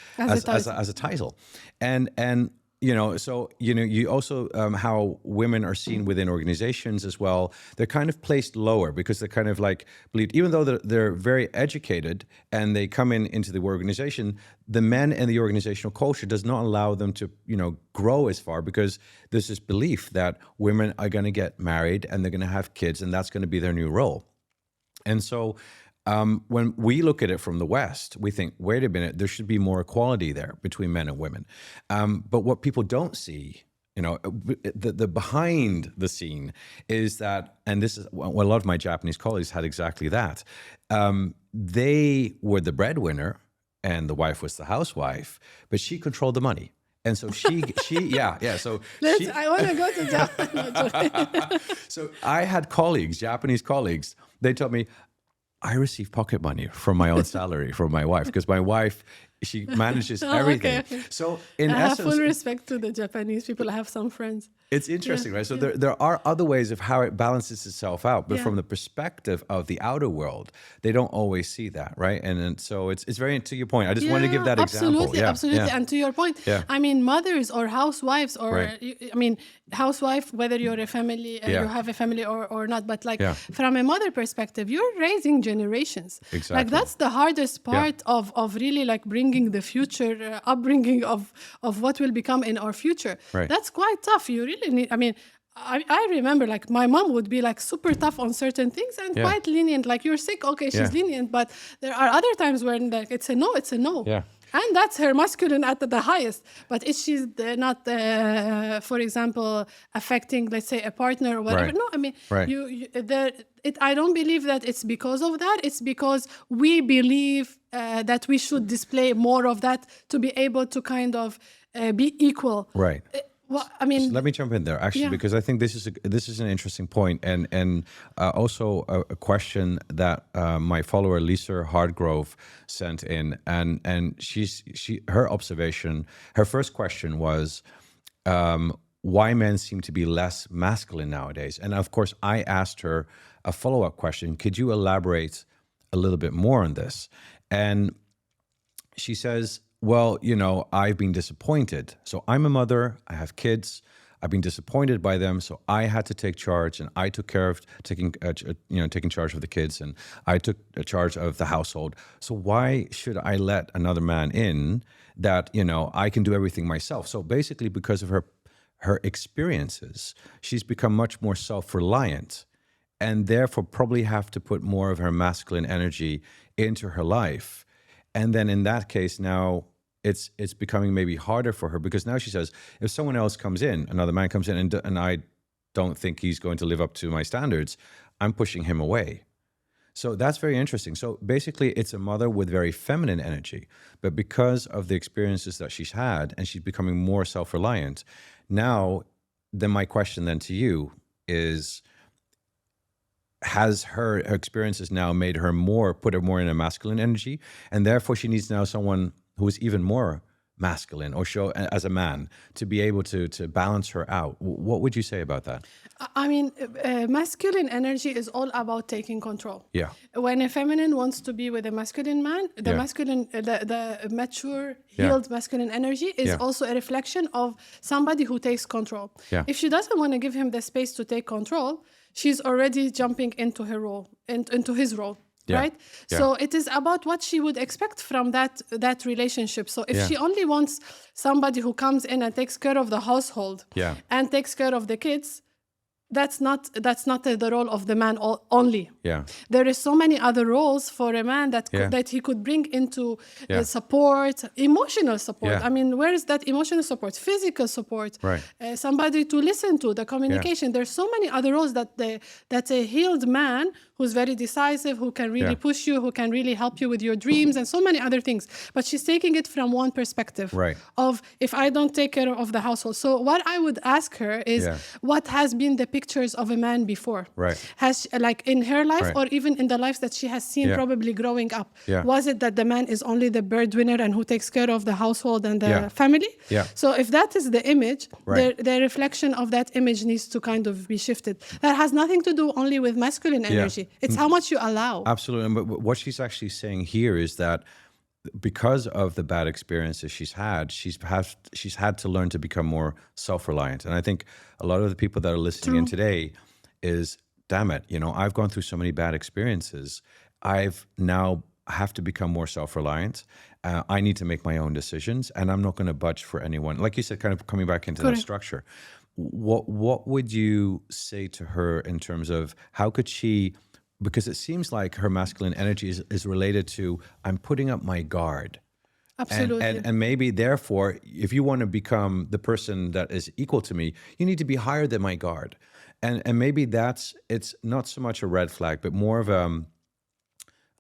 title, and you know, so you also how women are seen within organizations as well. They're kind of placed lower because they're kind of like believed, even though they're very educated and they come into the organization. The men and the organizational culture does not allow them to grow as far, because there's this belief that women are going to get married and they're going to have kids, and that's going to be their new role. And so when we look at it from the West, we think, wait a minute, there should be more equality there between men and women. But what people don't see, the behind the scene is that, and this is what a lot of my Japanese colleagues had exactly that. They were the breadwinner and the wife was the housewife, but she controlled the money. And so she. I want to go to Japan. So I had Japanese colleagues, they told me, I receive pocket money from my own salary from my wife, because my wife, she manages everything. Okay. So in I essence, have full respect to the Japanese people. I have some friends. It's interesting, right? So there are other ways of how it balances itself out, but from the perspective of the outer world, they don't always see that, right? And so it's very, to your point. I just wanted to give that example. Absolutely. And to your point, I mean, mothers or housewives, or housewife, whether you're a family, you have a family or not, but from a mother perspective, you're raising generations. Exactly. Like that's the hardest part of really like bringing the future upbringing of what will become in our future. Right. That's quite tough. You really need, I remember like my mom would be like super tough on certain things and quite lenient. Like, you're sick, okay, she's lenient, but there are other times when like it's a no. Yeah. And that's her masculine at the highest. But if she's not, for example, affecting, let's say, a partner or whatever. Right. No, I mean, Right. I don't believe that it's because of that. It's because we believe that we should display more of that to be able to kind of be equal. Right. Well, I mean, Let me jump in there, actually, Yeah. because I think this is an interesting point, and also a question that my follower Lisa Hardgrove sent in, and her observation, her first question was why men seem to be less masculine nowadays, and of course I asked her a follow-up question: could you elaborate a little bit more on this? And she says, well, I've been disappointed. So I'm a mother, I have kids, I've been disappointed by them, so I had to take charge, and I took care of taking charge of the kids, and I took charge of the household. So why should I let another man in that, I can do everything myself? So basically, because of her experiences, she's become much more self-reliant, and therefore probably have to put more of her masculine energy into her life. And then in that case, now it's becoming maybe harder for her, because now she says, if someone else comes in, another man comes in, and I don't think he's going to live up to my standards, I'm pushing him away. So that's very interesting. So basically, it's a mother with very feminine energy, but because of the experiences that she's had, and she's becoming more self-reliant. Now, then my question then to you is, has her experiences now made her put her more in a masculine energy, and therefore she needs now someone who is even more masculine, or show as a man, to be able to balance her out? What would you say about that? I mean, masculine energy is all about taking control. Yeah. When a feminine wants to be with a masculine man, the masculine, the mature, healed masculine energy is also a reflection of somebody who takes control. Yeah. If she doesn't want to give him the space to take control, she's already jumping into her role, into his role. Yeah. Right? Yeah. So it is about what she would expect from that relationship. So if Yeah. she only wants somebody who comes in and takes care of the household and takes care of the kids, that's not the role of the man only. Yeah. There is so many other roles for a man that that he could bring into support, emotional support. Yeah. I mean, where is that emotional support? Physical support. Right. Somebody to listen to, the communication. There's so many other roles that a healed man who's very decisive, who can really push you, who can really help you with your dreams, and so many other things. But she's taking it from one perspective of, if I don't take care of the household. So what I would ask her is, what has been the pictures of a man before? Right. Has like in her life or even in the lives that she has seen probably growing up? Was it that the man is only the breadwinner and who takes care of the household and the family? So if that is the image, the reflection of that image needs to kind of be shifted. That has nothing to do only with masculine energy. It's how much you allow. Absolutely. But what she's actually saying here is that because of the bad experiences she's had to learn to become more self-reliant. And I think a lot of the people that are listening in today is, damn it, I've gone through so many bad experiences. I've now have to become more self-reliant. I need to make my own decisions, and I'm not going to budge for anyone. Like you said, kind of coming back into that structure. What would you say to her in terms of how could she, because it seems like her masculine energy is related to, I'm putting up my guard. Absolutely. And maybe therefore, if you want to become the person that is equal to me, you need to be higher than my guard. And maybe it's not so much a red flag, but more of a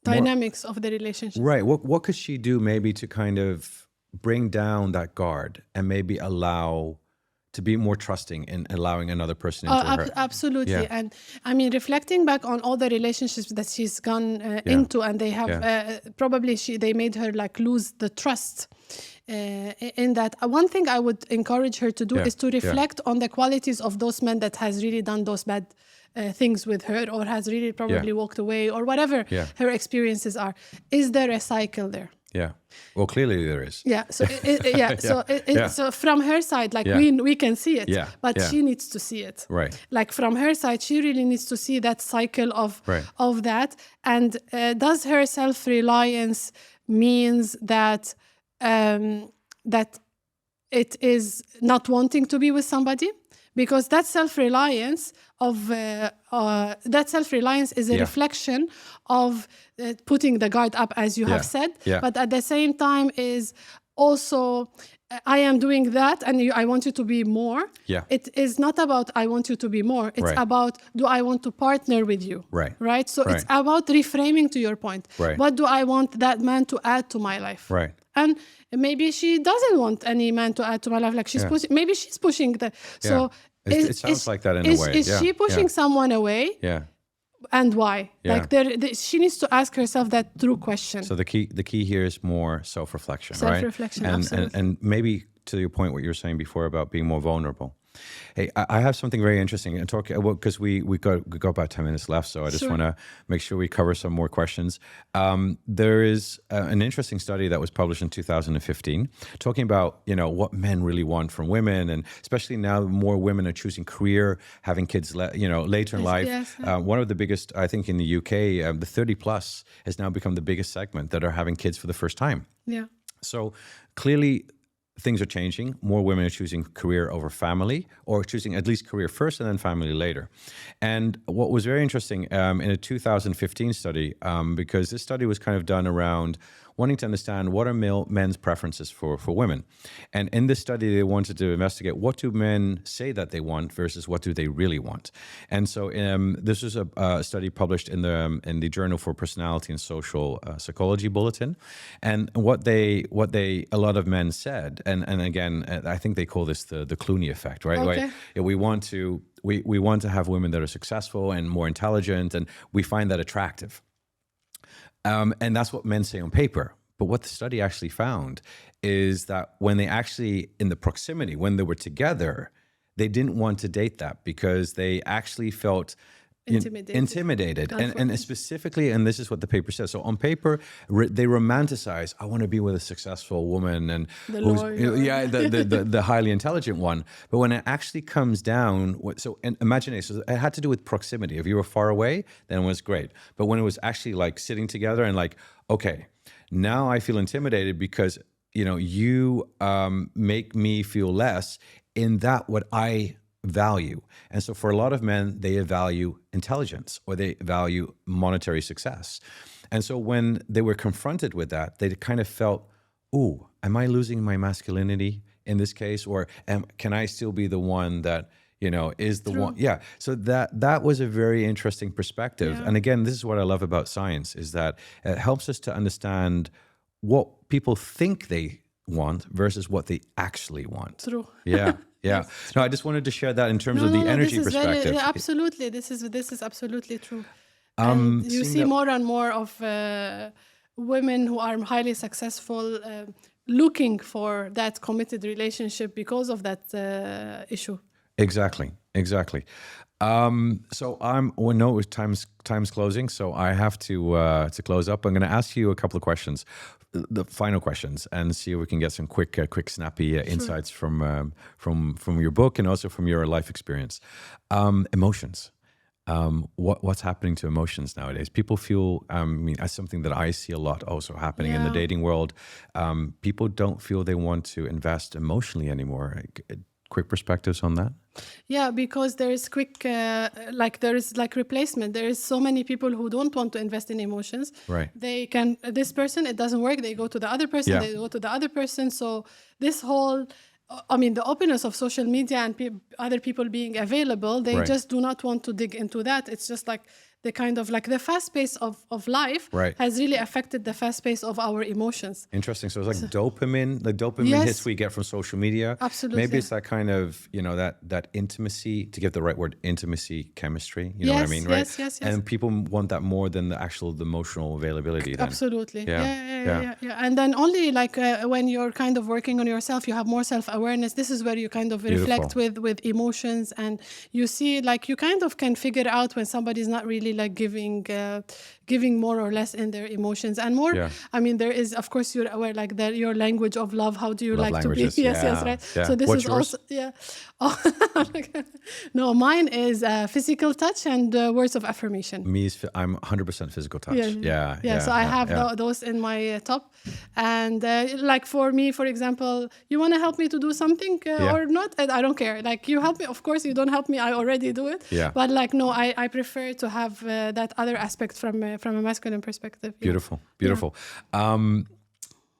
dynamics of the relationship. Right. What could she do maybe to kind of bring down that guard and maybe allow to be more trusting in allowing another person into her? Absolutely. Yeah. And I mean, reflecting back on all the relationships that she's gone into, and they have probably they made her like lose the trust in that. One thing I would encourage her to do is to reflect on the qualities of those men that has really done those bad things with her, or has really probably walked away, or whatever her experiences are. Is there a cycle there? Yeah. Well, clearly there is. Yeah. So so from her side, like we can see it, but she needs to see it. Right. Like from her side, she really needs to see that cycle of that. And does her self-reliance means that that it is not wanting to be with somebody? because that self-reliance is a Yeah. reflection of putting the guard up, as you have said. Yeah. But at the same time is also, I am doing that and I want you to be more. Yeah. It is not about I want you to be more. It's Right. about, do I want to partner with you? Right. Right? So it's Right. about reframing, to your point. Right. What do I want that man to add to my life? Right. And maybe she doesn't want any man to add to my life. Like she's pushing, maybe she's pushing the, so It sounds like that in a way. Is she pushing someone away? Yeah. And why? Yeah. Like she needs to ask herself that true question. So the key here is more self-reflection, right? Self-reflection, absolutely. And maybe to your point, what you were saying before about being more vulnerable. Hey, I have something very interesting and talk because we got about 10 minutes left, so I just want to make sure we cover some more questions. There is an interesting study that was published in 2015 talking about what men really want from women, and especially now more women are choosing career, having kids later in life. Yes. One of the biggest, I think, in the UK, the 30 plus has now become the biggest segment that are having kids for the first time. Yeah. So clearly, things are changing. More women are choosing career over family, or choosing at least career first and then family later. And what was very interesting in a 2015 study, because this study was kind of done around wanting to understand what are men's preferences for women. And in this study, they wanted to investigate what do men say that they want versus what do they really want. And so this was a study published in the Journal for Personality and Social Psychology Bulletin. And what a lot of men said, and again, I think they call this the Clooney effect, right? Okay. Right? Yeah, we want to have women that are successful and more intelligent, and we find that attractive. And that's what men say on paper. But what the study actually found is that when they actually, in the proximity, when they were together, they didn't want to date that because they actually felt intimidated. And specifically, and this is what the paper says. So on paper, they romanticize, I want to be with a successful woman and the highly intelligent one. But when it actually comes down, imagination, so it had to do with proximity. If you were far away, then it was great. But when it was actually like sitting together and like, okay, now I feel intimidated because you make me feel less in that what I value. And so for a lot of men, they value intelligence or they value monetary success. And so when they were confronted with that, they kind of felt, ooh, am I losing my masculinity in this case? Or can I still be the one that, is the one? Yeah. So that was a very interesting perspective. Yeah. And again, this is what I love about science, is that it helps us to understand what people think they want versus what they actually want. True. Yeah. Yeah. No, I just wanted to share that in terms of the energy perspective. Absolutely. This is absolutely true. And you see more and more of women who are highly successful looking for that committed relationship because of that issue. Exactly. So we know time's closing, so I have to close up. I'm going to ask you a couple of questions, the final questions, and see if we can get some quick, snappy insights from your book and also from your life experience. Emotions. What's happening to emotions nowadays? People feel, as something that I see a lot also happening in the dating world, people don't feel they want to invest emotionally anymore. Quick perspectives on that? Yeah, because there is replacement. There is so many people who don't want to invest in emotions. Right. This person, it doesn't work. They go to the other person, they go to the other person. So this whole, the openness of social media and other people being available, they just do not want to dig into that. It's just like the kind of like the fast pace of life has really affected the fast pace of our emotions. Interesting. So it's like dopamine, the dopamine hits we get from social media. Absolutely. Maybe it's that kind of, that intimacy, to give the right word, intimacy, chemistry, you know what I mean, right? Yes. And people want that more than the actual emotional availability then. Absolutely. Yeah. And then only when you're kind of working on yourself, you have more self-awareness. This is where you kind of reflect with emotions, and you see you kind of can figure out when somebody's not really like giving more or less in their emotions and more. Yeah. I mean, there is, of course, you're aware like that your language of love. How do you Love like to be? languages. Yes, Yeah. right. Yeah. So this What's is yours? also Oh, no, mine is physical touch and words of affirmation. I'm 100% physical touch. Yeah. So I have those in my top, and like for me, for example, you want to help me to do something or not, and I don't care. Like you help me, of course. You don't help me, I already do it. Yeah. But like no, I prefer to have that other aspect from a masculine perspective. Beautiful.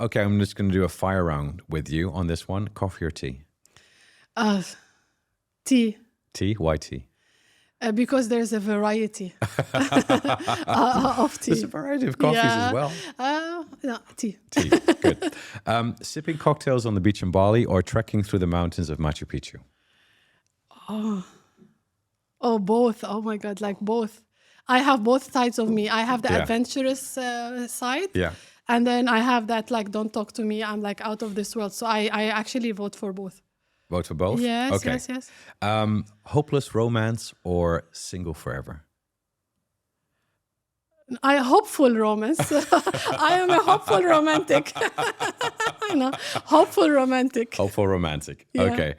Okay, I'm just going to do a fire round with you on this one. Coffee or tea? Tea. Tea? Why tea? Because there's a variety of tea. There's a variety of coffees as well. No, tea. Tea, good. Sipping cocktails on the beach in Bali or trekking through the mountains of Machu Picchu? Oh, both. Oh my God, like both. I have both sides of me. I have the adventurous side. Yeah. And then I have that like, don't talk to me. I'm like out of this world. So I actually vote for both. Vote for both? Yes, okay. yes. Hopeless romance or single forever? Hopeful romance. I am a hopeful romantic. Hopeful romantic. Hopeful romantic. Yeah. Okay.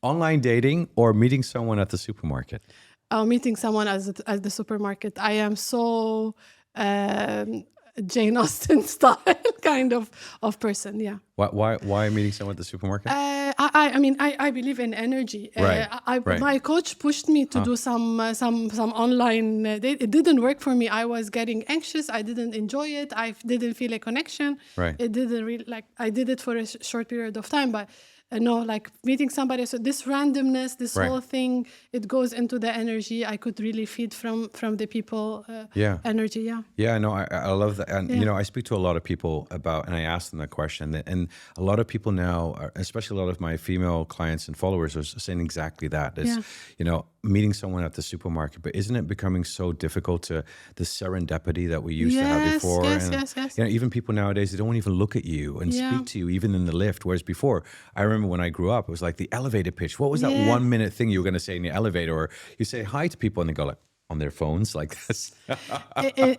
Online dating or meeting someone at the supermarket? Meeting someone at the supermarket. I am so Jane Austen style kind of person. Yeah. Why meeting someone at the supermarket? I believe in energy. Right. My coach pushed me to do some online. It didn't work for me. I was getting anxious. I didn't enjoy it. I didn't feel a connection. Right. It didn't really like. I did it for a short period of time, but. No, like meeting somebody. So this randomness, this whole thing, it goes into the energy. I could really feed from the people energy. Yeah. Yeah, no, I love that. And, you know, I speak to a lot of people about, and I ask them that question. And a lot of people now, especially a lot of my female clients and followers are saying exactly that. It's, you know, meeting someone at the supermarket, but isn't it becoming so difficult to the serendipity that we used to have before? Yes. You know, even people nowadays, they don't even look at you and speak to you, even in the lift. Whereas before, I remember when I grew up, it was like the elevator pitch. What was that 1 minute thing you were going to say in the elevator? Or you say hi to people and they go like on their phones like this.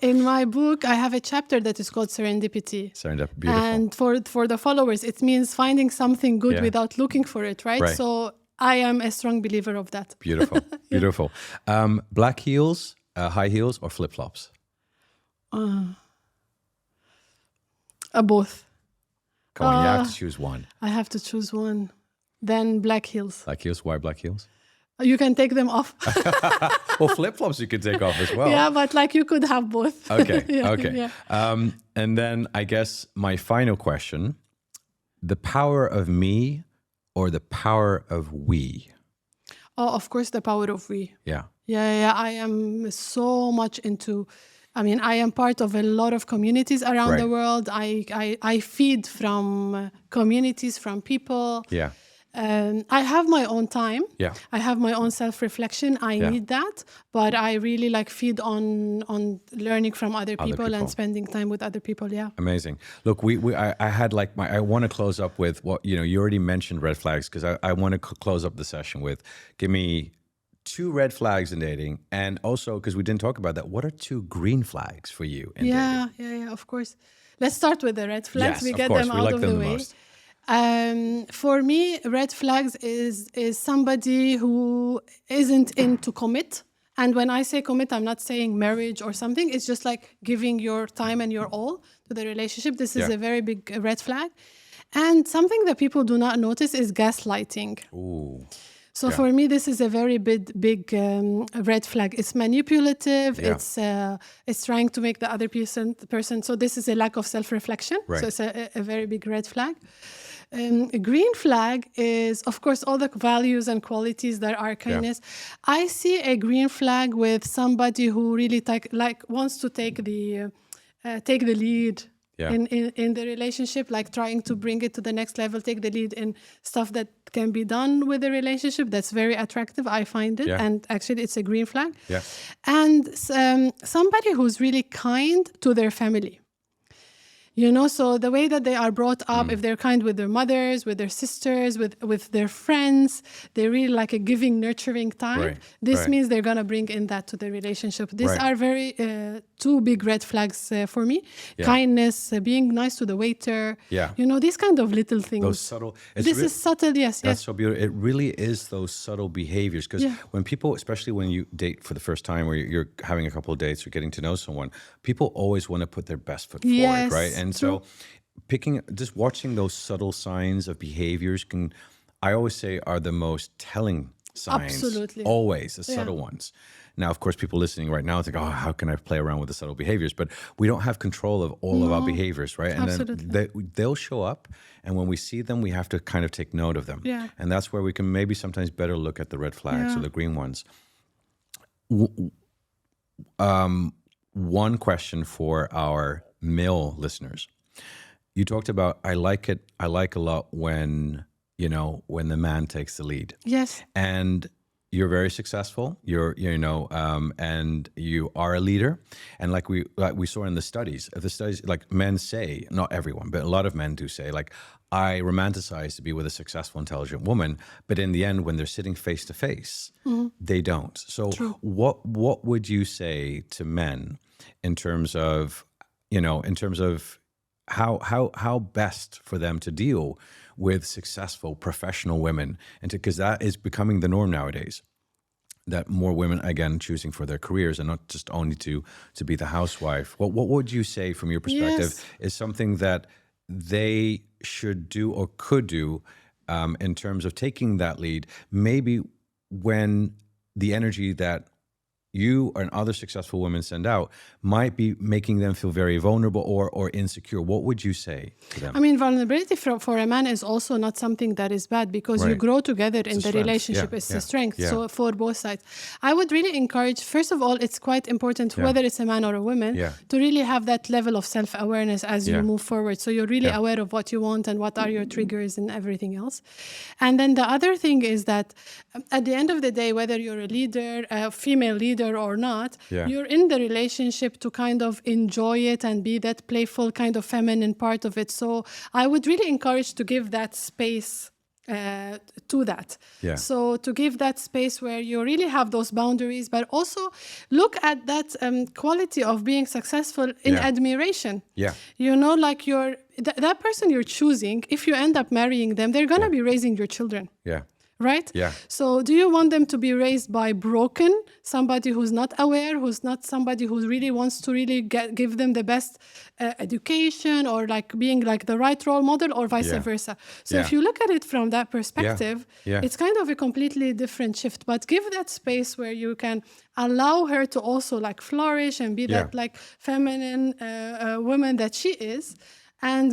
In my book, I have a chapter that is called Serendipity. Serendipity, beautiful. And for the followers, it means finding something good without looking for it, right? So I am a strong believer of that. Beautiful, beautiful. Black heels, high heels, or flip-flops? Both. Come on, you have to choose one. I have to choose one. Then black heels. Black heels, why black heels? You can take them off. Well, flip-flops you could take off as well. Yeah, but like you could have both. Okay, okay. Yeah. And then I guess my final question, the power of me or the power of we? Oh, of course, the power of we. Yeah. Yeah. I am so much into... I am part of a lot of communities around the world. I feed from communities, from people. Yeah. I have my own time. Yeah. I have my own self-reflection. I need that, but I really like feed on learning from other people and spending time with other people. Yeah. Amazing. Look, I had like I want to close up with what, you know, you already mentioned red flags, because I want to close up the session with, give me 2 red flags in dating, and also, because we didn't talk about that, what are 2 green flags for you in dating? Yeah, of course. Let's start with the red flags. Yes, we of get course. them We out like of them the the way. most. For me, red flags is somebody who isn't into commit. And when I say commit, I'm not saying marriage or something. It's just like giving your time and your all to the relationship. This is a very big red flag. And something that people do not notice is gaslighting. Ooh. So for me, this is a very big red flag. It's manipulative. It's trying to make the other person. So this is a lack of self-reflection. Right. So it's a very big red flag. A green flag is, of course, all the values and qualities that are kindness. I see a green flag with somebody who really wants to take the lead. In the relationship, like trying to bring it to the next level, take the lead in stuff that can be done with the relationship. That's very attractive, I find it. And actually, it's a green flag. Yeah. And somebody who's really kind to their family. You know, so the way that they are brought up, if they're kind with their mothers, with their sisters, with their friends, they really like a giving, nurturing type. Right, This right. means they're going to bring in that to the relationship. These Right. are very two big red flags for me. Yeah. Kindness, being nice to the waiter. Yeah. You know, these kind of little things. Those subtle. It's This is subtle, yes. That's so beautiful. It really is those subtle behaviors. Because Yeah. when people, especially when you date for the first time or you're having a couple of dates or getting to know someone, people always want to put their best foot Yes, forward, right? And true. so just watching those subtle signs of behaviors I always say, are the most telling signs. Absolutely. Always, the Yeah. subtle ones. Now, of course, people listening right now think, oh, how can I play around with the subtle behaviors? But we don't have control of all of our behaviors, right? And Absolutely. then they'll show up. And when we see them, we have to kind of take note of them. Yeah. And that's where we can maybe sometimes better look at the red flags Yeah. or the green ones. One question for our male listeners. You talked about, I like a lot when the man takes the lead. Yes. And you're very successful. And you are a leader. And like we saw in the studies, like men say, not everyone, but a lot of men do say, like, I romanticize to be with a successful, intelligent woman, but in the end, when they're sitting face to face, they don't. So, what would you say to men in terms of how best for them to deal with successful professional women, and because that is becoming the norm nowadays, that more women, again, choosing for their careers and not just only to be the housewife. What would you say from your perspective Yes. is something that they should do or could do in terms of taking that lead, maybe when the energy that you and other successful women send out might be making them feel very vulnerable or insecure? What would you say to them? I mean, vulnerability for a man is also not something that is bad, because you Right. grow together in a the strength. relationship. Yeah, It's yeah, a strength. yeah. So for both sides, I would really encourage, first of all, it's quite important, whether it's a man or a woman, Yeah. to really have that level of self-awareness as Yeah. you move forward. So you're really Yeah. aware of what you want and what are your triggers and everything else. And then the other thing is that at the end of the day, whether you're a leader, a female leader or not, Yeah. you're in the relationship to kind of enjoy it and be that playful kind of feminine part of it. So I would really encourage to give that space to that. Yeah. So to give that space where you really have those boundaries, but also look at that quality of being successful in Yeah. admiration. Yeah. You know, like that person you're choosing, if you end up marrying them, they're going to be raising your children. Yeah. Right? Yeah. So do you want them to be raised by broken, somebody who's not aware, who's not somebody who really wants to really give them the best education, or like being like the right role model, or vice Yeah. versa? So Yeah. if you look at it from that perspective, Yeah. it's kind of a completely different shift. But give that space where you can allow her to also like flourish and be Yeah. that like feminine woman that she is, and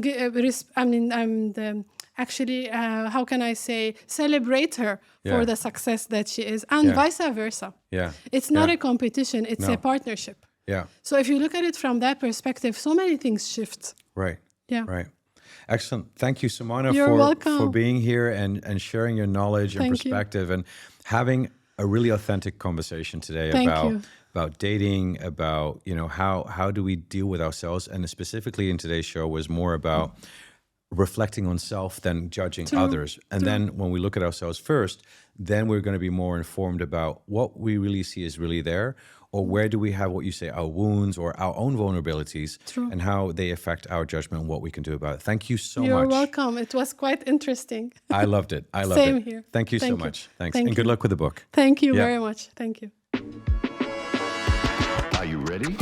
actually, how can I say, celebrate her Yeah. for the success that she is, and Yeah. vice versa. Yeah. It's not Yeah. a competition, it's No. a partnership. Yeah. So if you look at it from that perspective, so many things shift. Right. Yeah. Right. Excellent. Thank you, Soumana, You're welcome. for being here and sharing your knowledge and Thank you. perspective and having a really authentic conversation today Thank you. about dating, about how do we deal with ourselves, and specifically in today's show was more about reflecting on self than judging others. And then when we look at ourselves first, then we're going to be more informed about what we really see is really there, or where do we have, what you say, our wounds or our own vulnerabilities, True. and how they affect our judgment and what we can do about it. Thank you so You're much. welcome. It was quite interesting. I loved it. I loved Same it. here. Thank you so Thank you. much. Thanks. Thank And good you. luck with the book. Thank you Yeah. very much. Thank you. Are you ready?